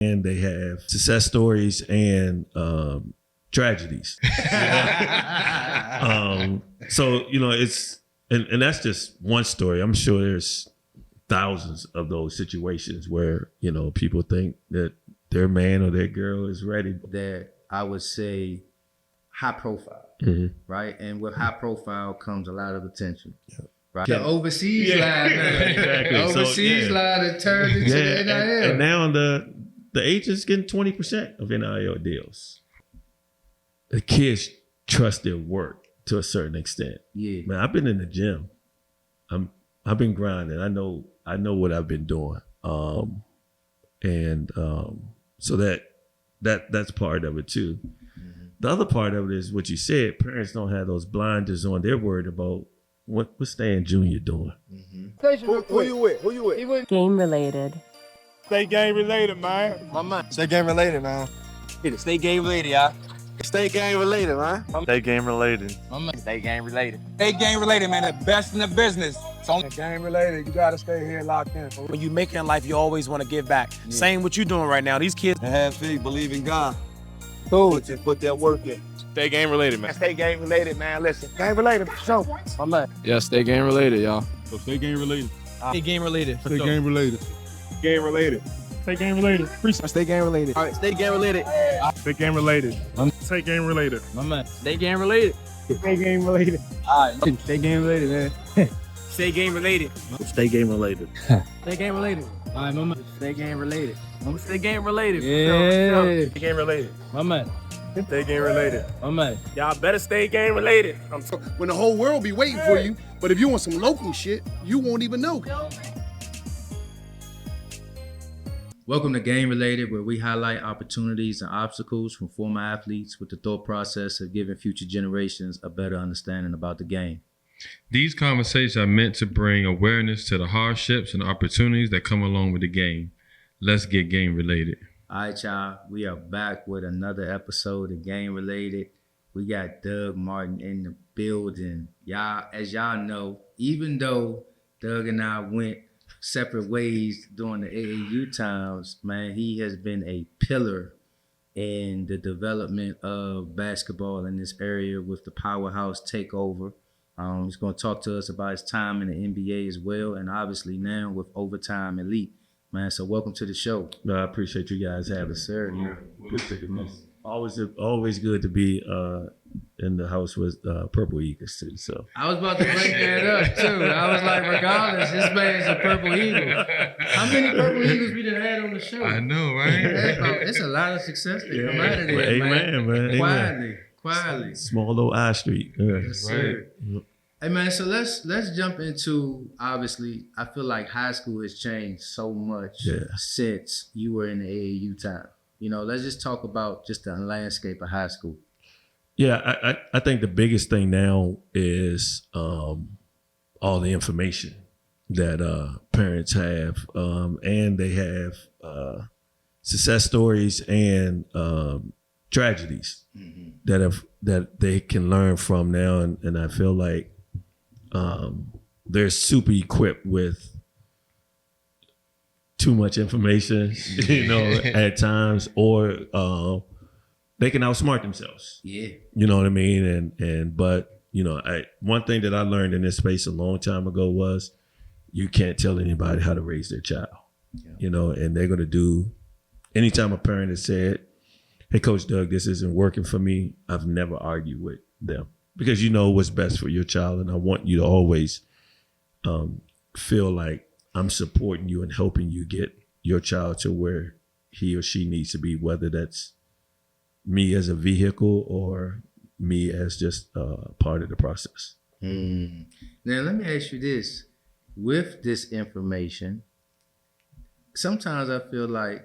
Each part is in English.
and they have success stories and tragedies. So, it's, and that's just one story. I'm sure there's thousands of those situations where, people think that their man or their girl is ready. That I would say high profile, right? And with high profile comes a lot of attention. Yeah. Right. The overseas line, exactly. Overseas line that turned into the NIL. And now the agent's getting 20% of NIL deals. The kids trust their work to a certain extent. Yeah. Man, I've been in the gym. I've been grinding. I know what I've been doing. So that's part of it too. Mm-hmm. The other part of it is what you said. Parents don't have those blinders on. They're worried about what's Stan Jr. doing. Mm-hmm. Who you with? Game related. Stay game related, man. My man. Stay game related, man. Stay game related, y'all. Stay game related, man. Stay game related. Stay game related. Stay game related, man. The best in the business. So game related. You gotta stay here locked in. When you make it in life, you always want to give back. Yeah. Same what you doing right now. These kids have faith, believe in God. Cool. Just put that work in. Stay game related, man. Stay game related, man. Listen, game related for sure. My man. Yeah, stay game related, y'all. So stay game related. Stay game related. Stay game related. Game related. Stay game related. Stay game related. All right, stay game related. Stay game related. Stay game related. My man. Stay game related. Stay game related. All right. Stay game related, man. Stay game related. Stay game related. Stay game related. All right, my man. Stay game related. Stay game related. Yeah. Stay game related. My man. Stay game related. My man. Y'all better stay game related. When the whole world be waiting for you, but if you want some local shit, you won't even know. Welcome to Game Related, where we highlight opportunities and obstacles from former athletes with the thought process of giving future generations a better understanding about the game. These conversations are meant to bring awareness to the hardships and opportunities that come along with the game. Let's get game related. All right, y'all. We are back with another episode of Game Related. We got Doug Martin in the building. Y'all, as y'all know, even though Doug and I went separate ways during the AAU times, man, he has been a pillar in the development of basketball in this area with the Powerhouse Takeover. He's going to talk to us about his time in the NBA as well, and obviously now with Overtime Elite. Man, so welcome to the show. No, I appreciate you guys having us. Sir, Always good to be in the house with Purple Eagles too. So I was about to bring that up too. I was like, regardless, this man's a Purple Eagle. How many Purple Eagles we done had on the show? I know, right? It's a lot of success that come out of there, amen, man. Quietly. Small little I Street. Yes, sir. Right. Hey man, so let's jump into, obviously, I feel like high school has changed so much since you were in the AAU time. Let's just talk about just the landscape of high school. Yeah, I think the biggest thing now is all the information that parents have, and they have success stories and tragedies that they can learn from now, and I feel like they're super equipped with too much information, at times, or they can outsmart themselves. Yeah. You know what I mean? But one thing that I learned in this space a long time ago was you can't tell anybody how to raise their child. Yeah. And they're gonna do, anytime a parent has said, "Hey, Coach Doug, this isn't working for me," I've never argued with them, because you know what's best for your child, and I want you to always feel like I'm supporting you and helping you get your child to where he or she needs to be, whether that's me as a vehicle or me as just part of the process. Now, let me ask you this. With this information, sometimes I feel like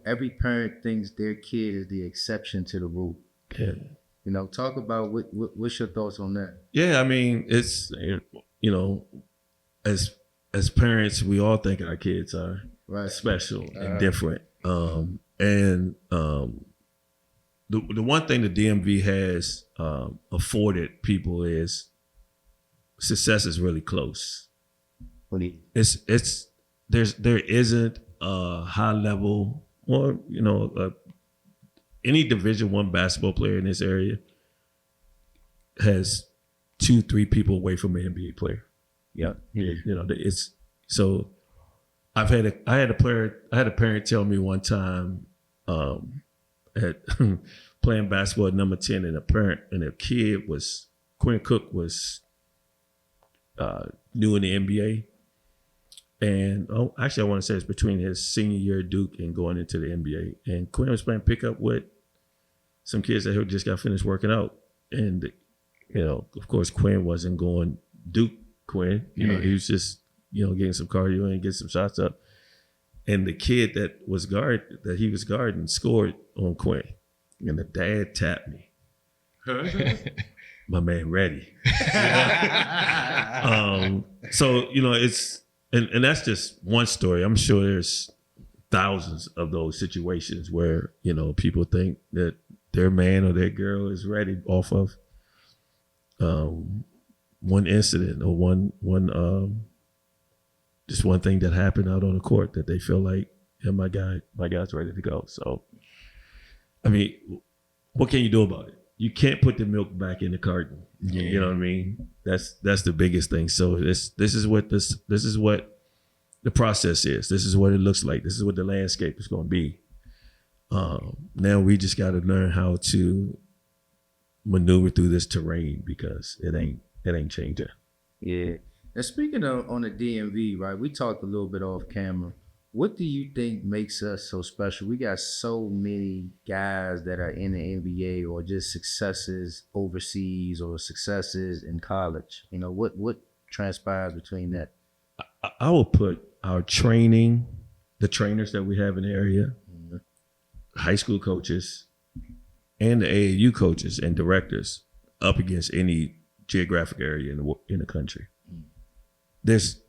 every parent thinks their kid is the exception to the rule. Yeah. Talk about what's your thoughts on that? Yeah, I mean, it's, as parents, we all think our kids are special and different. The one thing the DMV has afforded people is success is really close. There isn't a high level or any Division I basketball player in this area has 2-3 people away from an NBA player. Yeah. It's so. I had a parent tell me one time at playing basketball at number 10, and a kid was Quinn Cook was new in the NBA, and actually I want to say it's between his senior year at Duke and going into the NBA, and Quinn was playing pickup with some kids that had just got finished working out, and of course Quinn wasn't going Duke Quinn, he was just getting some cardio and getting some shots up, and the kid that he was guarding scored on Quinn, and the dad tapped me. My man ready. So it's and that's just one story. I'm sure there's thousands of those situations where people think that their man or their girl is ready off of one incident or one just one thing that happened out on the court that they feel like, yeah, my guy's ready to go. So I mean, what can you do about it? You can't put the milk back in the carton. Yeah. You know what I mean? That's the biggest thing. So this is what the process is. This is what it looks like. This is what the landscape is going to be. Now we just got to learn how to maneuver through this terrain because it ain't changing. Yeah. And speaking of on the DMV, right? We talked a little bit off camera. What do you think makes us so special? We got so many guys that are in the NBA or just successes overseas or successes in college. What transpires between that? I will put our training, the trainers that we have in the area, high school coaches, and the AAU coaches and directors up against any geographic area in the country. There's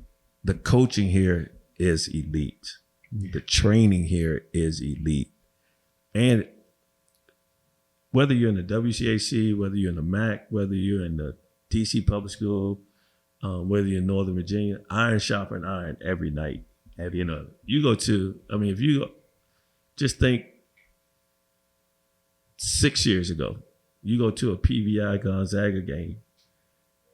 the coaching here is elite. The training here is elite. And whether you're in the WCAC, whether you're in the MAC, whether you're in the DC public school, whether you're in Northern Virginia, iron sharpen iron every night. You go to, if you just think 6 years ago, you go to a PVI Gonzaga game,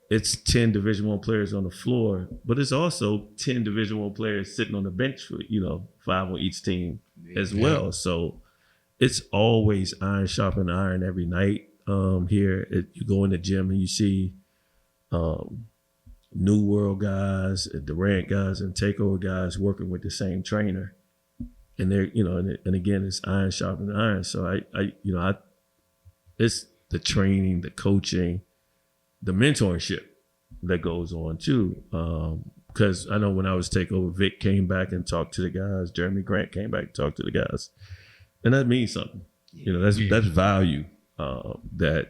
it's 10 Division I players on the floor, but it's also 10 Division I players sitting on the bench for, 5 on each team as well. So it's always iron sharpen iron every night. Here, you go in the gym and you see New World guys, Durant guys, and Takeover guys working with the same trainer, and they're and again it's iron sharpen iron. So I it's the training, the coaching, the mentorship that goes on too. Because I know when I was Takeover, Vic came back and talked to the guys. Jeremy Grant came back and talked to the guys, and that means something. That's value that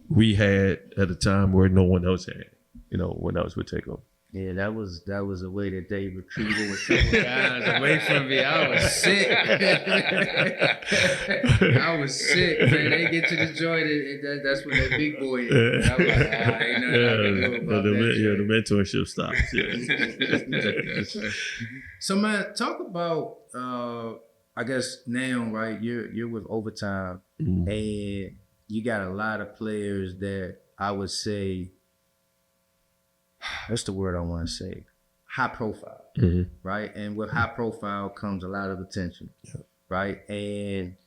we had at a time where no one else had. When I was with Takeover. Yeah, that was a way that they retreated with couple guys away from me. I was sick. Man. They get to the joint, that's when that big boy is. I was like, ain't nothing I can do about that. The mentorship stops. Yeah. So, man, talk about, I guess now, right, you're with Overtime, and you got a lot of players that I would say, that's the word I want to say, high profile, right? And with high profile comes a lot of attention, right? And,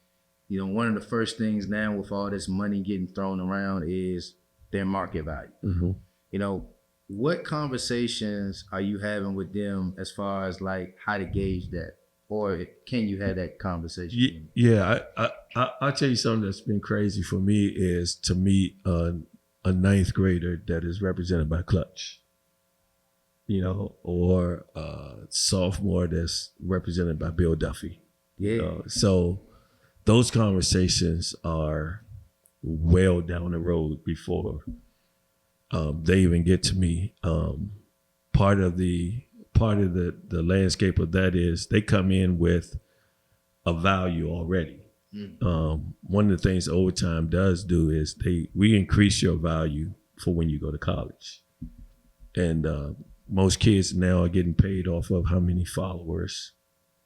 one of the first things now with all this money getting thrown around is their market value. What conversations are you having with them as far as like how to gauge that? Or can you have that conversation? Yeah, I'll tell you something that's been crazy for me is to meet a ninth grader that is represented by Clutch. Or a sophomore that's represented by Bill Duffy. Yeah. So those conversations are well down the road before they even get to me. Part of the landscape of that is they come in with a value already. One of the things Overtime does do is we increase your value for when you go to college. And most kids now are getting paid off of how many followers,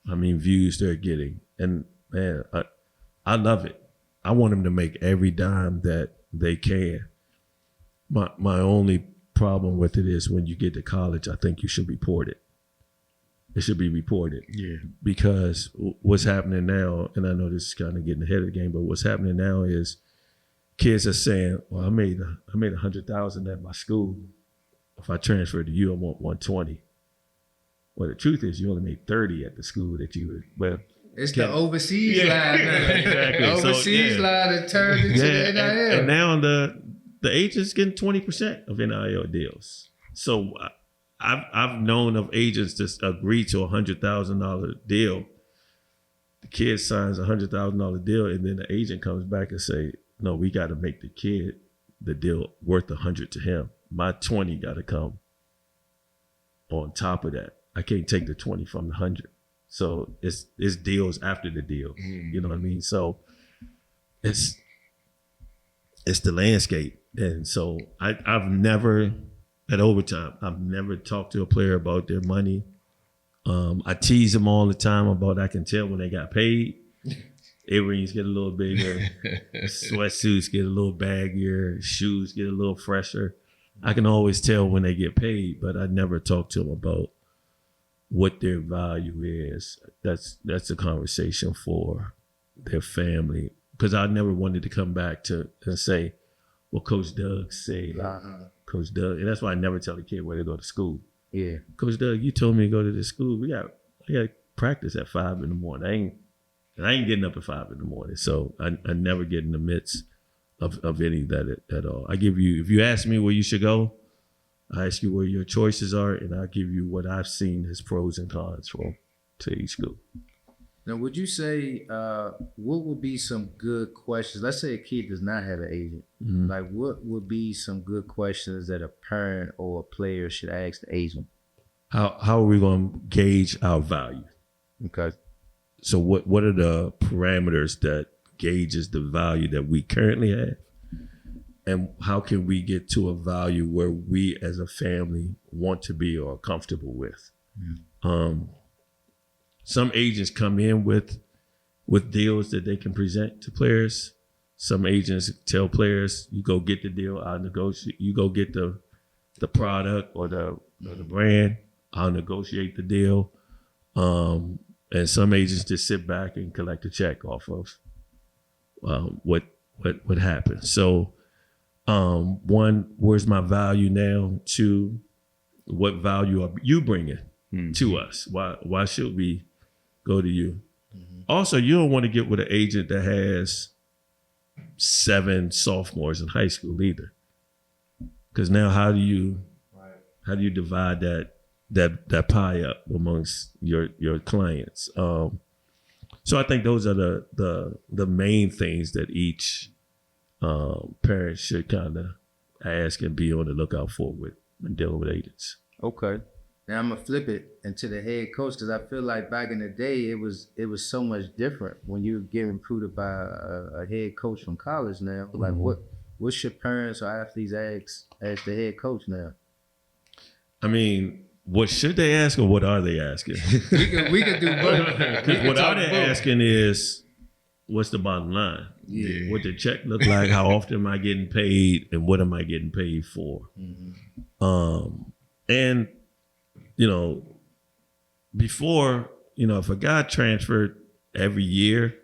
how many views they're getting. And man, I love it. I want them to make every dime that they can. My only problem with it is when you get to college, I think you should report it. It should be reported. Yeah. Because what's happening now, and I know this is kind of getting ahead of the game, but what's happening now is kids are saying, well, I made $100,000 at my school. If I transfer to you, I want 120. Well, the truth is you only made 30 at the school that you were. Well, It's the overseas line. Exactly. Overseas line that turned into the NIL. And now the agents getting 20% of NIL deals. So I've known of agents to agree to a $100,000 deal. The kid signs a $100,000 deal, and then the agent comes back and say, "No, we got to make the kid the deal worth 100 to him. My 20 got to come on top of that. I can't take the 20 from the 100." So it's deals after the deal. You know what I mean? So it's the landscape. And so I've never, at overtime, I've never talked to a player about their money. I tease them all the time about, I can tell when they got paid. Earrings get a little bigger, sweatsuits get a little baggier, shoes get a little fresher. I can always tell when they get paid, but I never talk to them about what their value is. That's a conversation for their family. Because I never wanted to come back to and say, well, Coach Doug said, Coach Doug, and that's why I never tell a kid where to go to school. Yeah. Coach Doug, you told me to go to this school. I got practice at 5 in the morning. I ain't getting up at 5 in the morning. So I never get in the midst of any of that at all. I give you, if you ask me where you should go, I ask you where your choices are, and I'll give you what I've seen as pros and cons to each school. Now, would you say what would be some good questions? Let's say a kid does not have an agent. Mm-hmm. Like, what would be some good questions that a parent or a player should ask the agent? How are we going to gauge our value? Okay. So what are the parameters that gauges the value that we currently have? And how can we get to a value where we as a family want to be or are comfortable with? Mm-hmm. Some agents come in with deals that they can present to players. Some agents tell players, you go get the deal, I'll negotiate. You go get the product or the brand, I'll negotiate the deal. And some agents just sit back and collect a check off of what happened. So one, where's my value now? Two, what value are you bringing to us? Why should we go to you? Mm-hmm. Also, you don't want to get with an agent that has 7 sophomores in high school either, because now how do you divide that pie up amongst your clients? So I think those are the main things that each parent should kind of ask and be on the lookout for when dealing with agents. Okay. Now I'm gonna flip it into the head coach, because I feel like back in the day it was so much different when you were getting recruited by a head coach from college. Now, like what should parents or athletes ask the head coach now? I mean, what should they ask or what are they asking? we could do both. Because what are they asking is, what's the bottom line? Yeah. What the check look like? How often am I getting paid? And what am I getting paid for? Mm-hmm. And, before, if a guy transferred every year,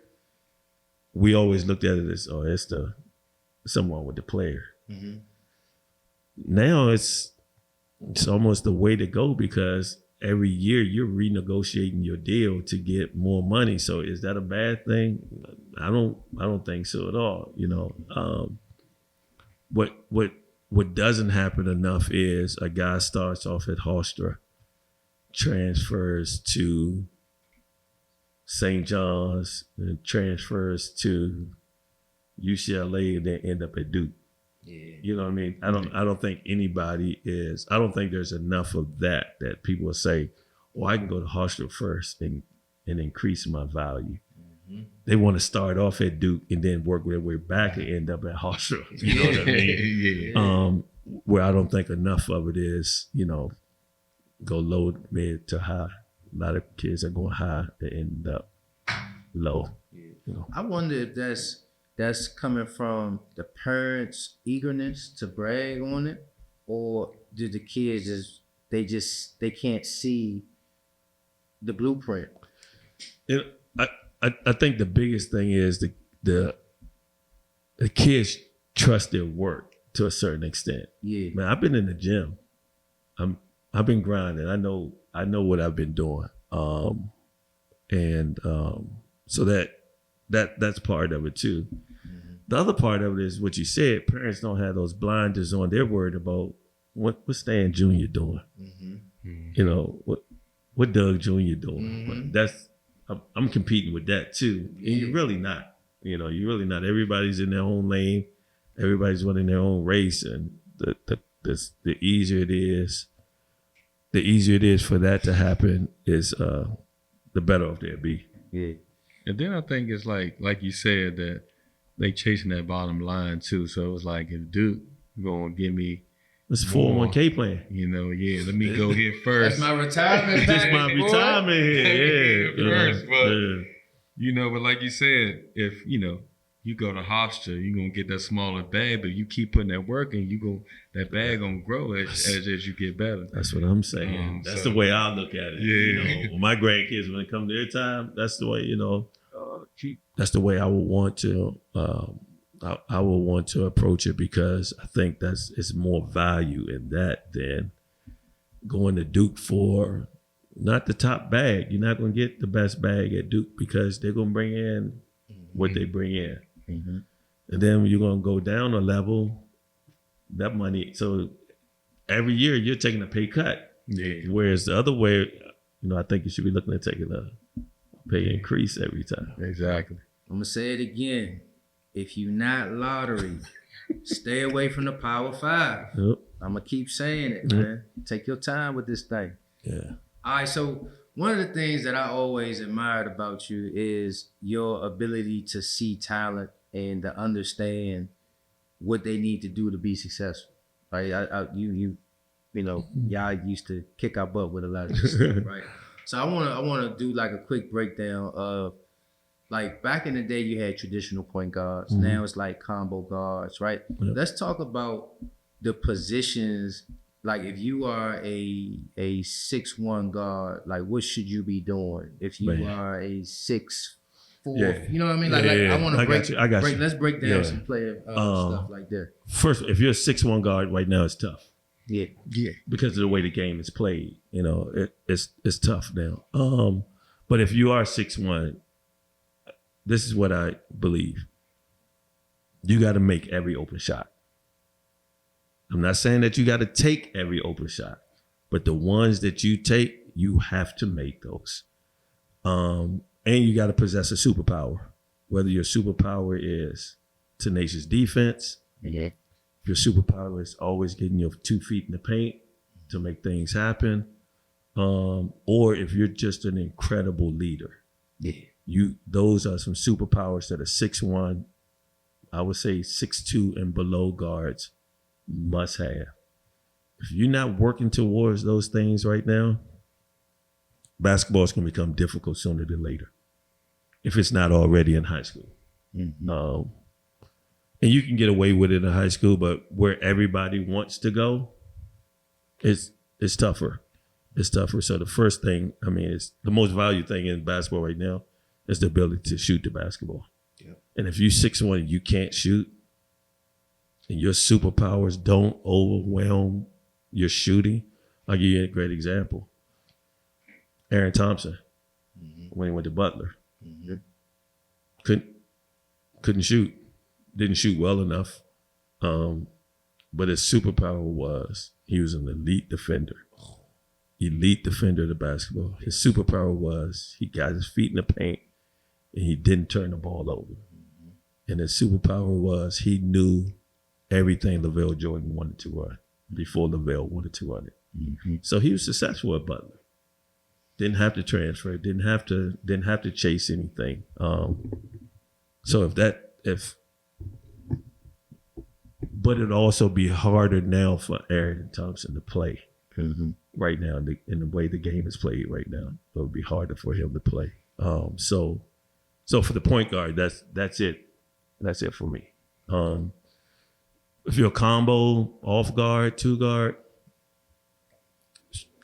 we always looked at it as, it's someone with the player. Mm-hmm. Now it's almost the way to go, because every year you're renegotiating your deal to get more money. So is that a bad thing? I don't think so at all. What doesn't happen enough is a guy starts off at Hofstra, transfers to St. John's, and transfers to UCLA, and then end up at Duke. Yeah. You know what I mean? I don't think I don't think there's enough of that people will say, I can go to Hofstra first and increase my value. Mm-hmm. They want to start off at Duke and then work their way back and end up at Hofstra. You know what I mean? Yeah. Where I don't think enough of it is, go low, mid to high. A lot of kids are going high, they end up low. Yeah. You know, I wonder if that's coming from the parents' eagerness to brag on it, or do the kids they can't see the blueprint? I think the biggest thing is the kids trust their work to a certain extent. Yeah. Man, I've been in the gym. I've been grinding. I know what I've been doing. So that's part of it too. Mm-hmm. The other part of it is what you said. Parents don't have those blinders on. They're worried about what's Stan Jr. doing. Mm-hmm. Mm-hmm. You know what Doug Jr. doing. Mm-hmm. But I'm competing with that too. And you're really not. You know, you're really not. Everybody's in their own lane. Everybody's running their own race, and the easier it is. The easier it is for that to happen is the better off they'll be. Yeah. And then I think it's like you said, that they chasing that bottom line too. So it was like, if Duke gonna give me it's a 401k plan. You know, let me go here first. That's my retirement. Just my retirement here. Yeah. You know, but like you said, if you go to Hofstra, you're gonna get that smaller bag, but you keep putting that work in, that bag gonna grow as you get better. That's what I'm saying. That's the way I look at it. Yeah. When my grandkids, when it comes to their time, that's the way, that's the way I would want to I would want to approach it, because I think it's more value in that than going to Duke for not the top bag. You're not gonna get the best bag at Duke, because they're gonna bring in what they bring in. Mm-hmm. And then when you're going to go down a level, that money, so every year you're taking a pay cut. Yeah. Whereas the other way, I think you should be looking at taking a pay increase every time. Exactly. I'm going to say it again. If you're not lottery, stay away from the Power 5. Yep. I'm going to keep saying it, man. Take your time with this thing. Yeah. All right, so one of the things that I always admired about you is your ability to see talent and to understand what they need to do to be successful. Right? Y'all used to kick our butt with a lot of this stuff, right? So I wanna do like a quick breakdown of, like, back in the day you had traditional point guards. Mm-hmm. Now it's like combo guards, right? Yep. Let's talk about the positions. Like, if you are a 6'1" guard, like, what should you be doing? If you are a 6'4", you know what I mean? Like I want to break. Let's break down some player stuff like that. First, if you're a 6'1" guard right now, it's tough. Yeah. Because of the way the game is played, it's tough now. But if you are 6'1", this is what I believe. You got to make every open shot. I'm not saying that you got to take every open shot, but the ones that you take, you have to make those. And you got to possess a superpower, whether your superpower is tenacious defense, if your superpower is always getting your 2 feet in the paint to make things happen, or if you're just an incredible leader. Those are some superpowers that a 6'1", I would say 6'2" and below guards must have. If you're not working towards those things right now, basketball is going to become difficult sooner than later, if it's not already in high school. Mm-hmm. And you can get away with it in high school, but where everybody wants to go, it's tougher. It's tougher. So the first thing, it's the most valued thing in basketball right now is the ability to shoot the basketball. Yep. And if you're 6'1" and you can't shoot, and your superpowers don't overwhelm your shooting, I'll give you a great example. Aaron Thompson, when he went to Butler, couldn't shoot, didn't shoot well enough, but his superpower was he was an elite defender of the basketball. His superpower was he got his feet in the paint and he didn't turn the ball over. And his superpower was he knew everything LaVelle Jordan wanted to run before LaVelle wanted to run it. Mm-hmm. So he was successful at Butler. Didn't have to transfer. Didn't have to chase anything. But it'd also be harder now for Aaron Thompson to play right now in the way the game is played right now. It would be harder for him to play. So So for the point guard, that's it. That's it for me. If you're a combo, off guard, two guard,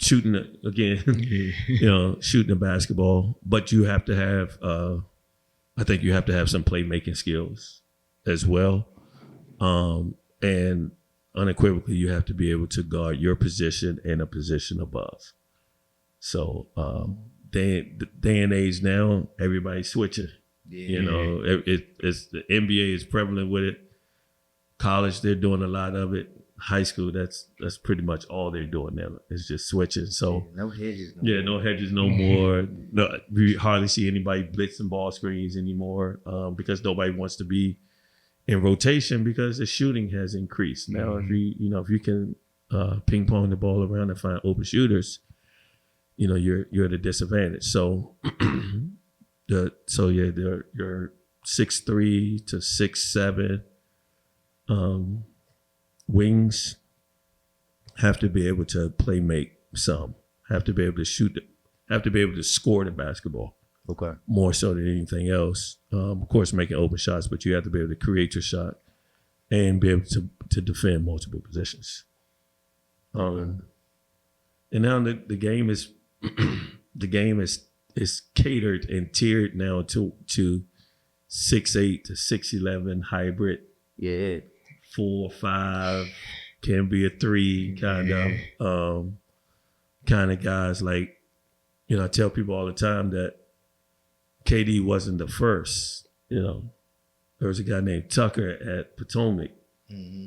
shooting again, shooting the basketball, but you have to have, I think you have to have some playmaking skills as well. And unequivocally, you have to be able to guard your position and a position above. So day and age now, everybody's switching. Yeah. It's the NBA is prevalent with it. College, they're doing a lot of it. High school, that's pretty much all they're doing now. It's just switching. So no hedges. No hedges no more. No, we hardly see anybody blitzing ball screens anymore because nobody wants to be in rotation because the shooting has increased. Now, if you can ping pong the ball around and find open shooters, you're at a disadvantage. So your 6'3" to 6'7" wings have to be able to play make some, have to be able to shoot, have to be able to score the basketball. Okay. More so than anything else. Of course, making open shots, but you have to be able to create your shot and be able to defend multiple positions. And now the game is the game is catered and tiered now to 6'8" to 6'11" hybrid. Yeah. 4, 5, can be a 3 kind of guys. Like, I tell people all the time that KD wasn't the first. There was a guy named Tucker at Potomac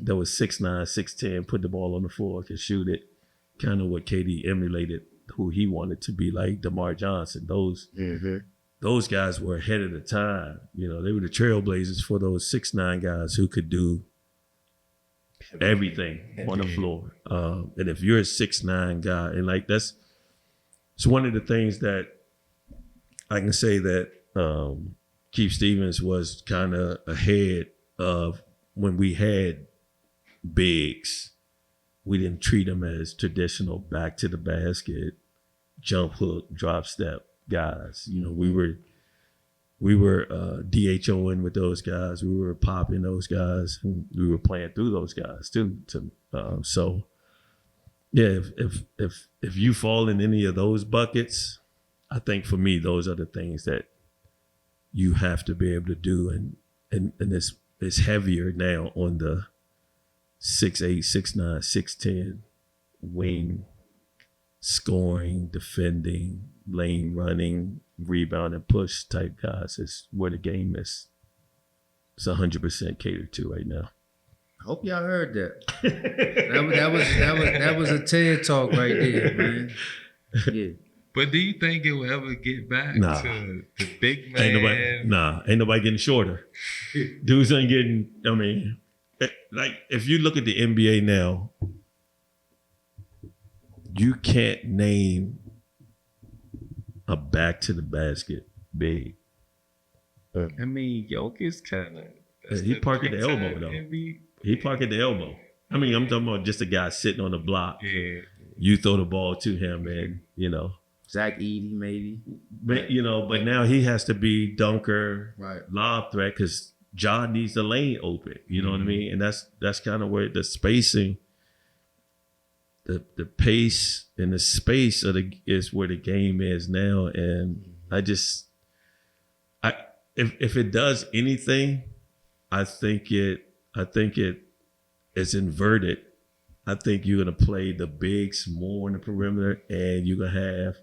that was 6'9", 6'10", put the ball on the floor, could shoot it. Kind of what KD emulated, who he wanted to be like DeMar Johnson. Those guys were ahead of the time. They were the trailblazers for those 6'9" guys who could do everything on the floor. And if you're a 6'9" guy, and like it's one of the things that I can say that Keith Stevens was kind of ahead of when we had bigs. We didn't treat them as traditional back to the basket, jump hook, drop step guys. We were DHOing with those guys. We were popping those guys, and we were playing through those guys too. So, yeah, if you fall in any of those buckets, I think for me those are the things that you have to be able to do, and it's heavier now on the 6'8", 6'9", 6'10" wing, scoring, defending, lane running, rebound and push type guys. Is where the game is. It's 100% catered to right now. I hope y'all heard that. that was a TED talk right there, man. Yeah. But do you think it will ever get back to the big man? Ain't nobody getting shorter. Dudes ain't getting. I mean, like if you look at the NBA now, you can't name a back to the basket big. I mean, Jokic's kind of. He parked at the elbow though. He parked at the elbow. I mean, I'm talking about just a guy sitting on the block. Yeah. You throw the ball to him, and Zach Edey maybe. But but now he has to be dunker, right, lob threat because John needs the lane open. You know what I mean? And that's kind of where the spacing, the pace and the space is where the game is now. And if it does anything, I think it's inverted. I think you're gonna play the bigs more in the perimeter, and you're gonna have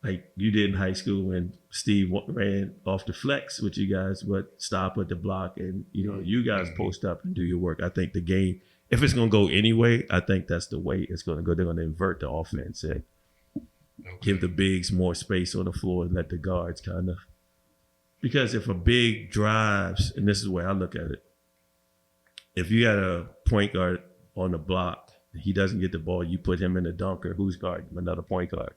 like you did in high school when Steve ran off the flex with you guys, but stop at the block and you guys post up and do your work. I think the game, if it's gonna go anyway, I think that's the way it's gonna go. They're gonna invert the offense and give the bigs more space on the floor and let the guards kind of. Because if a big drives, and this is the way I look at it, if you got a point guard on the block, he doesn't get the ball, you put him in a dunker, who's guarding him? Another point guard.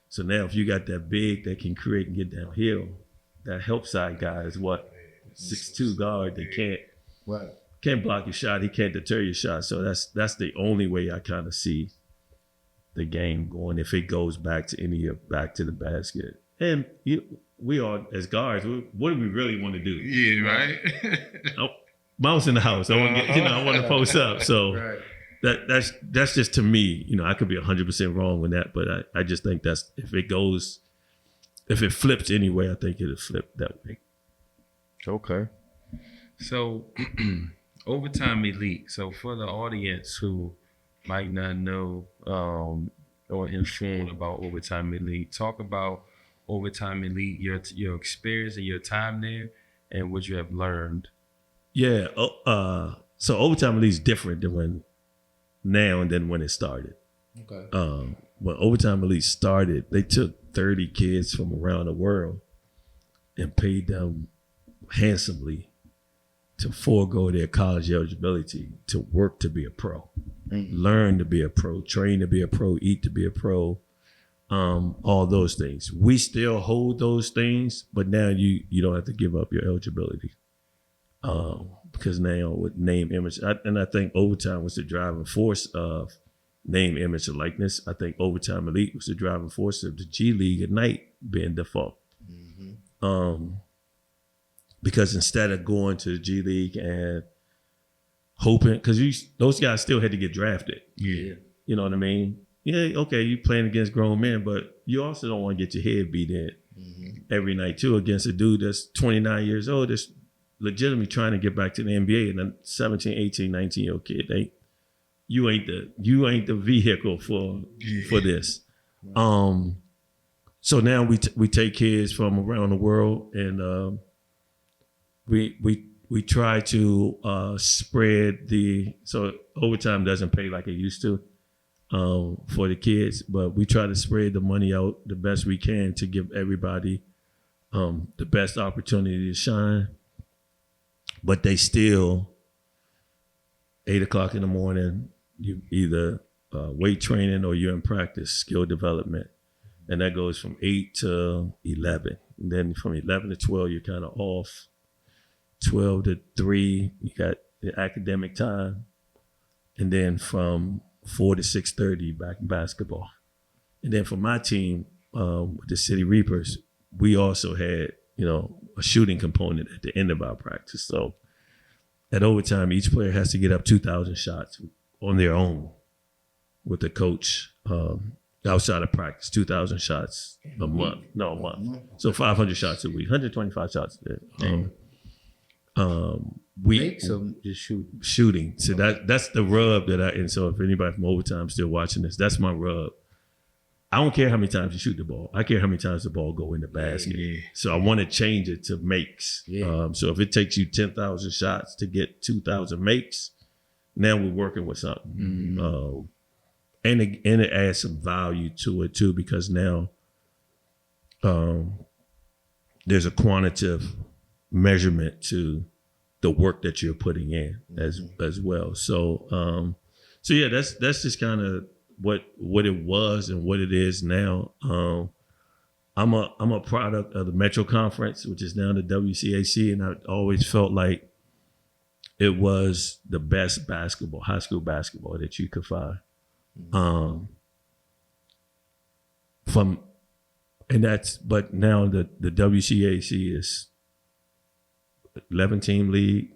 So now if you got that big that can create and get downhill, that help side guy is what? 6'2" guard that can't block your shot, he can't deter your shot. So that's the only way I kind of see the game going if it goes back to back to the basket. And we all as guards, what do we really want to do? Yeah, right. Mouse in the house. I want to get, I want to post up. So Right. that's just to me. I could be 100% wrong with that, but I just think that's if it flips anyway, I think it'll flip that way. Okay. So, Overtime Elite. So, for the audience who might not know or informed about Overtime Elite, talk about Overtime Elite, your experience and your time there, and what you have learned. Yeah. So Overtime Elite is different than when it started. Okay. When Overtime Elite started, they took 30 kids from around the world and paid them handsomely to forego their college eligibility to work to be a pro, learn to be a pro, train to be a pro, eat to be a pro, all those things. We still hold those things, but now you don't have to give up your eligibility because now with name, image, and I think Overtime was the driving force of name, image, and likeness. I think Overtime Elite was the driving force of the G League at night being default. Because instead of going to the G League and hoping, because those guys still had to get drafted. Yeah. You know what I mean? Yeah, okay, you playing against grown men, but you also don't want to get your head beat in every night too against a dude that's 29 years old that's legitimately trying to get back to the NBA and a 17, 18, 19-year-old kid. You ain't the vehicle for this. So now we take kids from around the world and we try to spread so Overtime doesn't pay like it used to for the kids, but we try to spread the money out the best we can to give everybody the best opportunity to shine. But they still 8 o'clock in the morning, you either weight training or you're in practice, skill development. And that goes from 8 to 11. And then from 11 to 12, you're kind of off. 12 to 3, you got the academic time. And then from 4 to 6:30, back in basketball. And then for my team, with the City Reapers, we also had, a shooting component at the end of our practice. So at Overtime, each player has to get up 2,000 shots on their own with the coach outside of practice, 2,000 shots a month. No, a month. So 500 shots a week, 125 shots a day. Just shooting. So that's the rub and so if anybody from Overtime still watching this, that's my rub. I don't care how many times you shoot the ball. I care how many times the ball go in the basket. Yeah. So I want to change it to makes. Yeah. So if it takes you 10,000 shots to get 2,000 makes, now we're working with something. And it adds some value to it too, because now there's a quantitative measurement to the work that you're putting in as well. So yeah, that's just kind of what it was and what it is now. I'm a product of the Metro Conference, which is now the WCAC, and I always felt like it was the best basketball, high school basketball that you could find. But now the WCAC is 11-team league,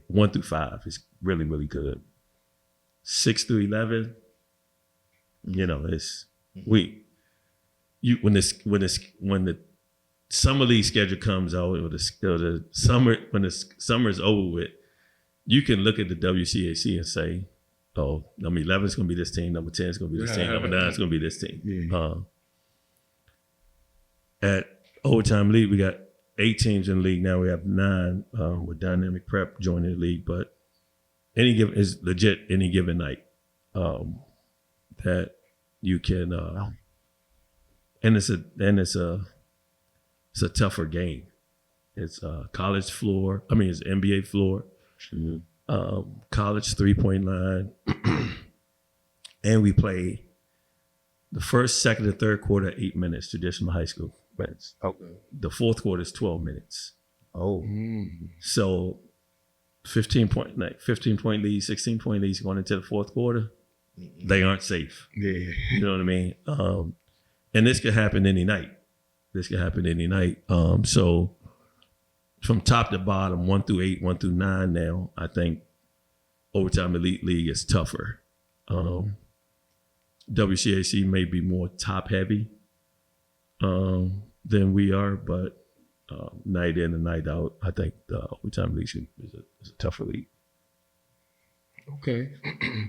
1 through 5 is really, really good. 6 through 11, it's when the summer league schedule comes out, or the summer when the summer's over with, you can look at the WCAC and say, oh, number 11 is going to be this team, number 10 is going to be this team, number 9 is going to be this team. Yeah. At Overtime League, we got 8 teams in the league. Now we have 9 with Dynamic Prep joining the league. But any given night that you can, and it's a tougher game. It's college floor. It's NBA floor. College 3-point line, and we play the first, second, and third quarter 8 minutes, traditional high school minutes. Okay. The fourth quarter is 12 minutes. Oh, so 15-point lead, 16-point leads going into the fourth quarter. They aren't safe. Yeah, you know what I mean. And this could happen any night. This can happen any night. So from top to bottom, 1 through 8, 1 through 9 now, I think Overtime Elite League is tougher. WCAC may be more top heavy than we are, but night in and night out, I think the Overtime League is a tougher league. Okay.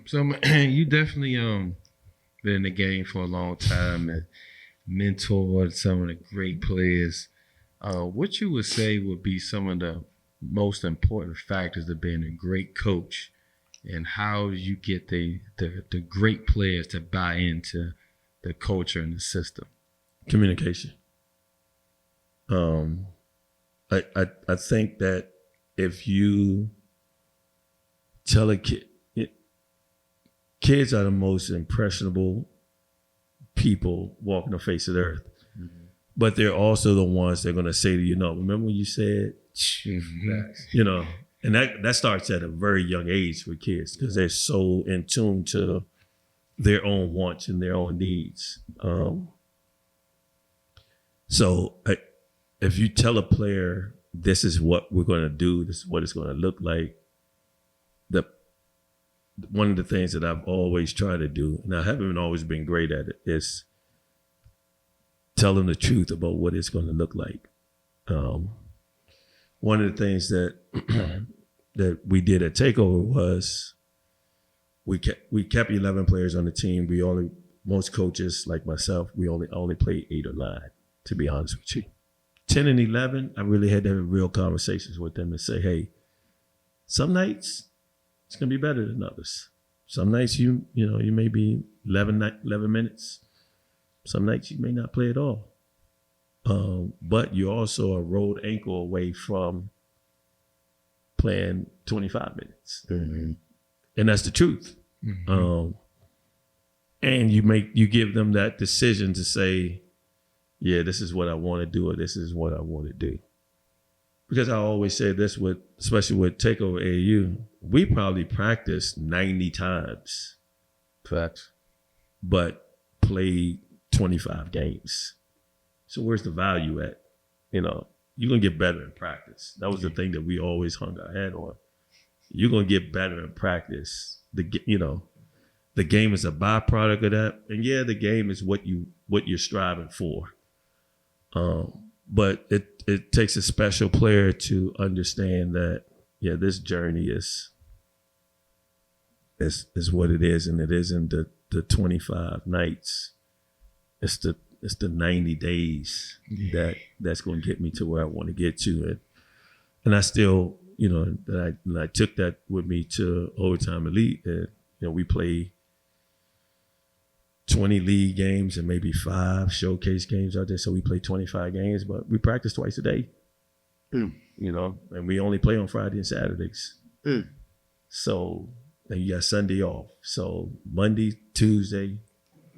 So you definitely been in the game for a long time and mentored some of the great players. What you would say would be some of the most important factors of being a great coach, and how you get the great players to buy into the culture and the system? Communication. I think that if you tell a kid, kids are the most impressionable people walking the face of the earth, but they're also the ones that are going to say to you, no, remember when you said, you know, and that starts at a very young age for kids because they're so in tune to their own wants and their own needs. So if you tell a player, this is what we're going to do, this is what it's going to look like, one of the things that I've always tried to do, and I haven't always been great at it, is tell them the truth about what it's going to look like. One of the things that that we did at Takeover was we kept 11 players on the team. Most coaches like myself, we only played 8 or 9, to be honest with you. 10 and 11, I really had to have real conversations with them and say, hey, some nights it's gonna be better than others. Some nights you may be 11 minutes. Some nights you may not play at all. But you're also a road ankle away from playing 25 minutes. Mm-hmm. And that's the truth. Mm-hmm. And you give them that decision to say, yeah, this is what I want to do, or this is what I want to do. Because I always say this especially with Takeover AAU, we probably practiced 90 times. Facts. But played 25 games. So where's the value at? You're going to get better in practice. That was the thing that we always hung our head on. You're going to get better in practice. The game is a byproduct of that. And yeah, the game is what you're striving for. But it takes a special player to understand that, yeah, this journey is what it is, and it isn't the 25 nights. It's the 90 days that's going to get me to where I want to get to. And I still, I took that with me to Overtime Elite. And, we play 20 league games and maybe 5 showcase games out there. So we play 25 games, but we practice twice a day, and we only play on Friday and Saturdays. So then you got Sunday off. So Monday, Tuesday,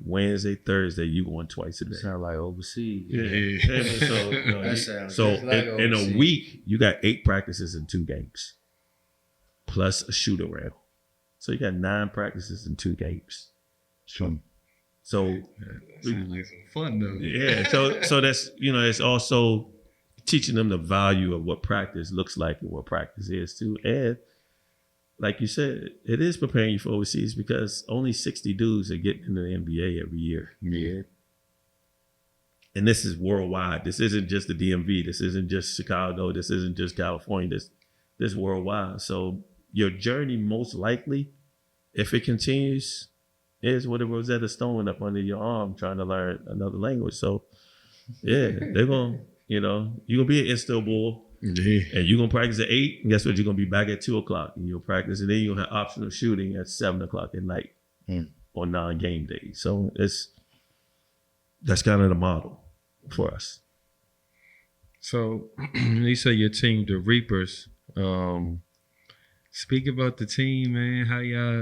Wednesday, Thursday, you going twice a day. Sound like overseas. Yeah. So in a week, you got 8 practices and 2 games, plus a shoot around. So you got 9 practices and 2 games. Sure. So sounds like some fun though. Yeah. So that's it's also teaching them the value of what practice looks like and what practice is too. And like you said, it is preparing you for overseas because only 60 dudes are getting into the NBA every year. Yeah. And this is worldwide. This isn't just the DMV. This isn't just Chicago. This isn't just California. This worldwide. So your journey most likely, if it continues, is with a Rosetta Stone up under your arm trying to learn another language. So yeah, they're going to, you're going to be in Istanbul. Yeah. And you're going to practice at 8, and guess what? You're going to be back at 2 o'clock, and you'll practice, and then you'll have optional shooting at 7 o'clock at night on non-game days. So that's kind of the model for us. So you say your team, the Reapers. Speak about the team, man.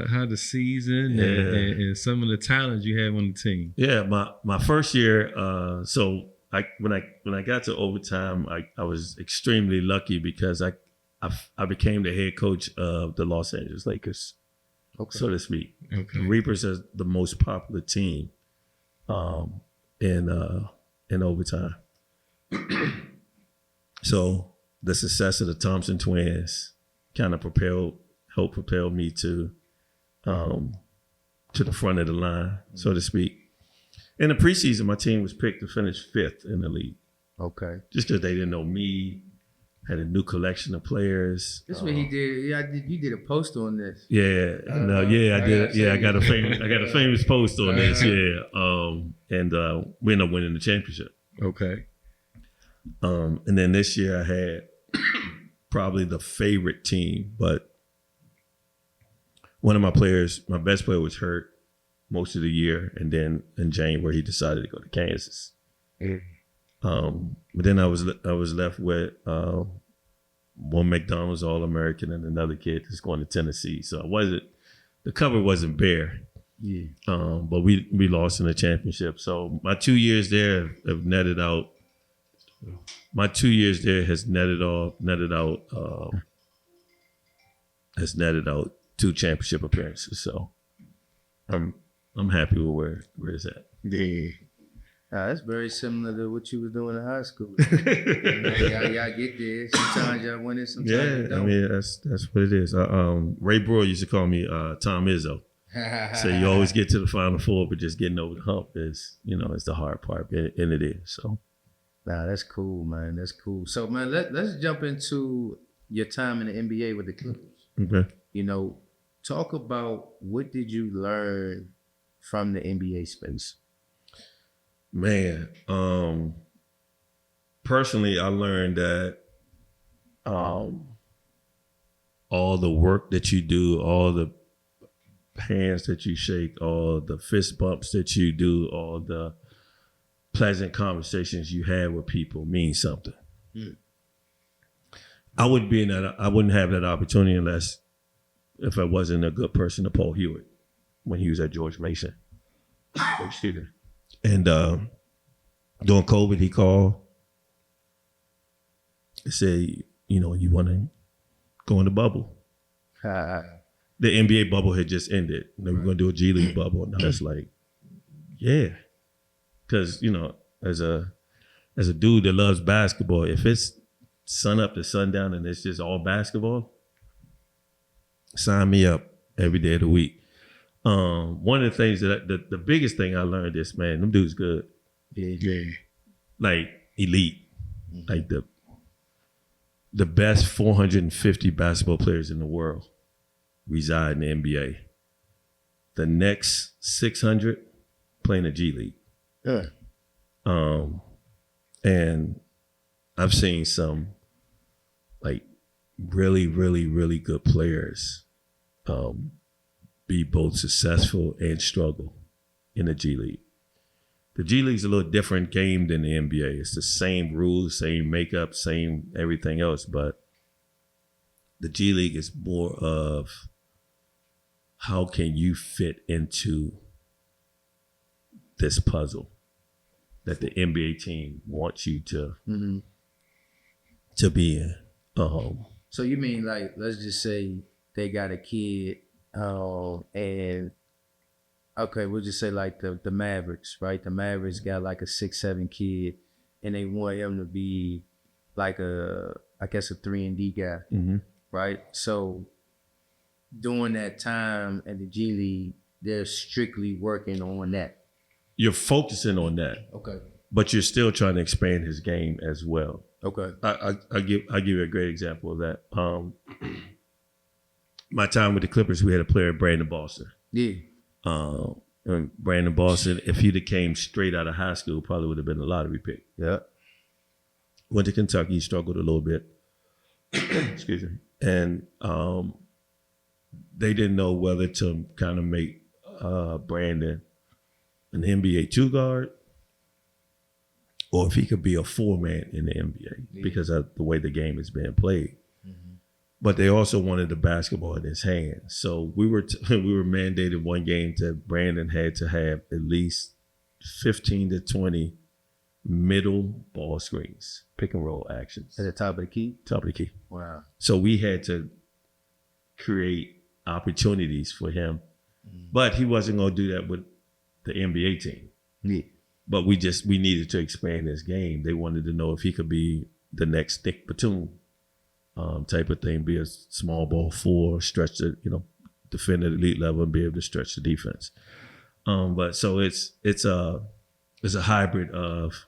How the season and some of the talent you have on the team. Yeah, my first year. So when I got to Overtime, I was extremely lucky because I became the head coach of the Los Angeles Lakers, so to speak. Okay. The Reapers are the most popular team in Overtime. So the success of the Thompson twins kind of helped propel me to the front of the line, so to speak. In the preseason, my team was picked to finish 5th in the league. Okay. Just because they didn't know me, had a new collection of players. This is what he did. Yeah, you did a post on this. Yeah, and I did. Yeah, I got a famous post on this. Yeah, and we ended up winning the championship. Okay. And then this year I had probably the favorite team, but one of my best player was hurt most of the year, and then in January he decided to go to Kansas. But then I was left with one McDonald's All-American and another kid that's going to Tennessee. So the cover wasn't bare. Yeah. But we lost in the championship. So my 2 years there have netted out. My 2 years there has netted out 2 championship appearances. So I'm happy with where it's at. Yeah. That's very similar to what you was doing in high school. y'all get there. Sometimes y'all win it, sometimes you don't. I mean that's what it is. Ray Brewer used to call me Tom Izzo. So you always get to the Final Four, but just getting over the hump is the hard part, and it is. So. Nah, that's cool, man. That's cool. So, man, let's jump into your time in the NBA with the Clippers. Okay. Talk about what did you learn from the NBA space? Man, personally, I learned that all the work that you do, all the hands that you shake, all the fist bumps that you do, all the pleasant conversations you have with people mean something. I wouldn't have that opportunity if I wasn't a good person to Paul Hewitt when he was at George Mason. Excuse me. And during COVID, he called and said, you want to go in the bubble. The NBA bubble had just ended. They were going to do a G League bubble. And I was like, yeah. Because, as a dude that loves basketball, if it's sun up to sundown and it's just all basketball, sign me up every day of the week. One of the things that the biggest thing I learned is, man, them dudes good. Yeah. Like elite. Like the best 450 basketball players in the world reside in the NBA. The next 600 play in the G League. Yeah. And I've seen some like really, really, really good players be both successful and struggle in the G League. The G League's a little different game than the NBA. It's the same rules, same makeup, same everything else, but the G League is more of how can you fit into this puzzle that the NBA team wants you to be in. So you mean like, let's just say they got a kid, and okay, we'll just say like the Mavericks, right? The Mavericks got like a 6'7" kid, and they want him to be like a 3-and-D guy, right? So during that time at the G League, they're strictly working on that. You're focusing on that. Okay. But you're still trying to expand his game as well. Okay. I'll give you a great example of that. My time with the Clippers, we had a player, Brandon Boston. Yeah. And Brandon Boston, if he'd have came straight out of high school, probably would have been a lottery pick. Yeah. Went to Kentucky, struggled a little bit. Excuse me. And they didn't know whether to kind of make Brandon an NBA 2-guard or if he could be a 4-man in the NBA because of the way the game is being played. But they also wanted the basketball in his hands. So we were mandated one game that Brandon had to have at least 15 to 20 middle ball screens, pick and roll actions. At the top of the key? Top of the key. Wow. So we had to create opportunities for him. But he wasn't going to do that with the NBA team. Yeah. but we needed to expand his game. They wanted to know if he could be the next Nick Batum type of thing, be a small ball four, stretch the, defend at elite level and be able to stretch the defense. But so it's a hybrid of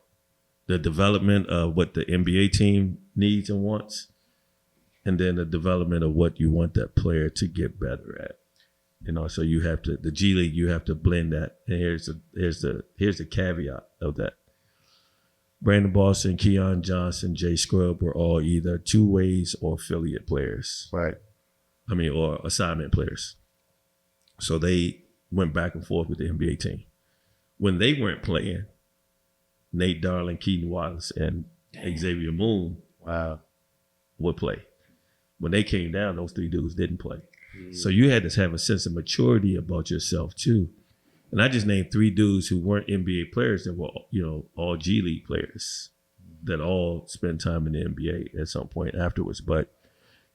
the development of what the NBA team needs and wants, and then the development of what you want that player to get better at. So you have to, the G League, you have to blend that. And here's the caveat of that. Brandon Boston, Keon Johnson, Jay Scrub were all either two ways or affiliate players. Right. Or assignment players. So they went back and forth with the NBA team. When they weren't playing, Nate Darling, Keaton Wallace, and Xavier Moon would play. When they came down, those three dudes didn't play. So you had to have a sense of maturity about yourself too. And I just named three dudes who weren't NBA players that were, all G League players that all spent time in the NBA at some point afterwards. But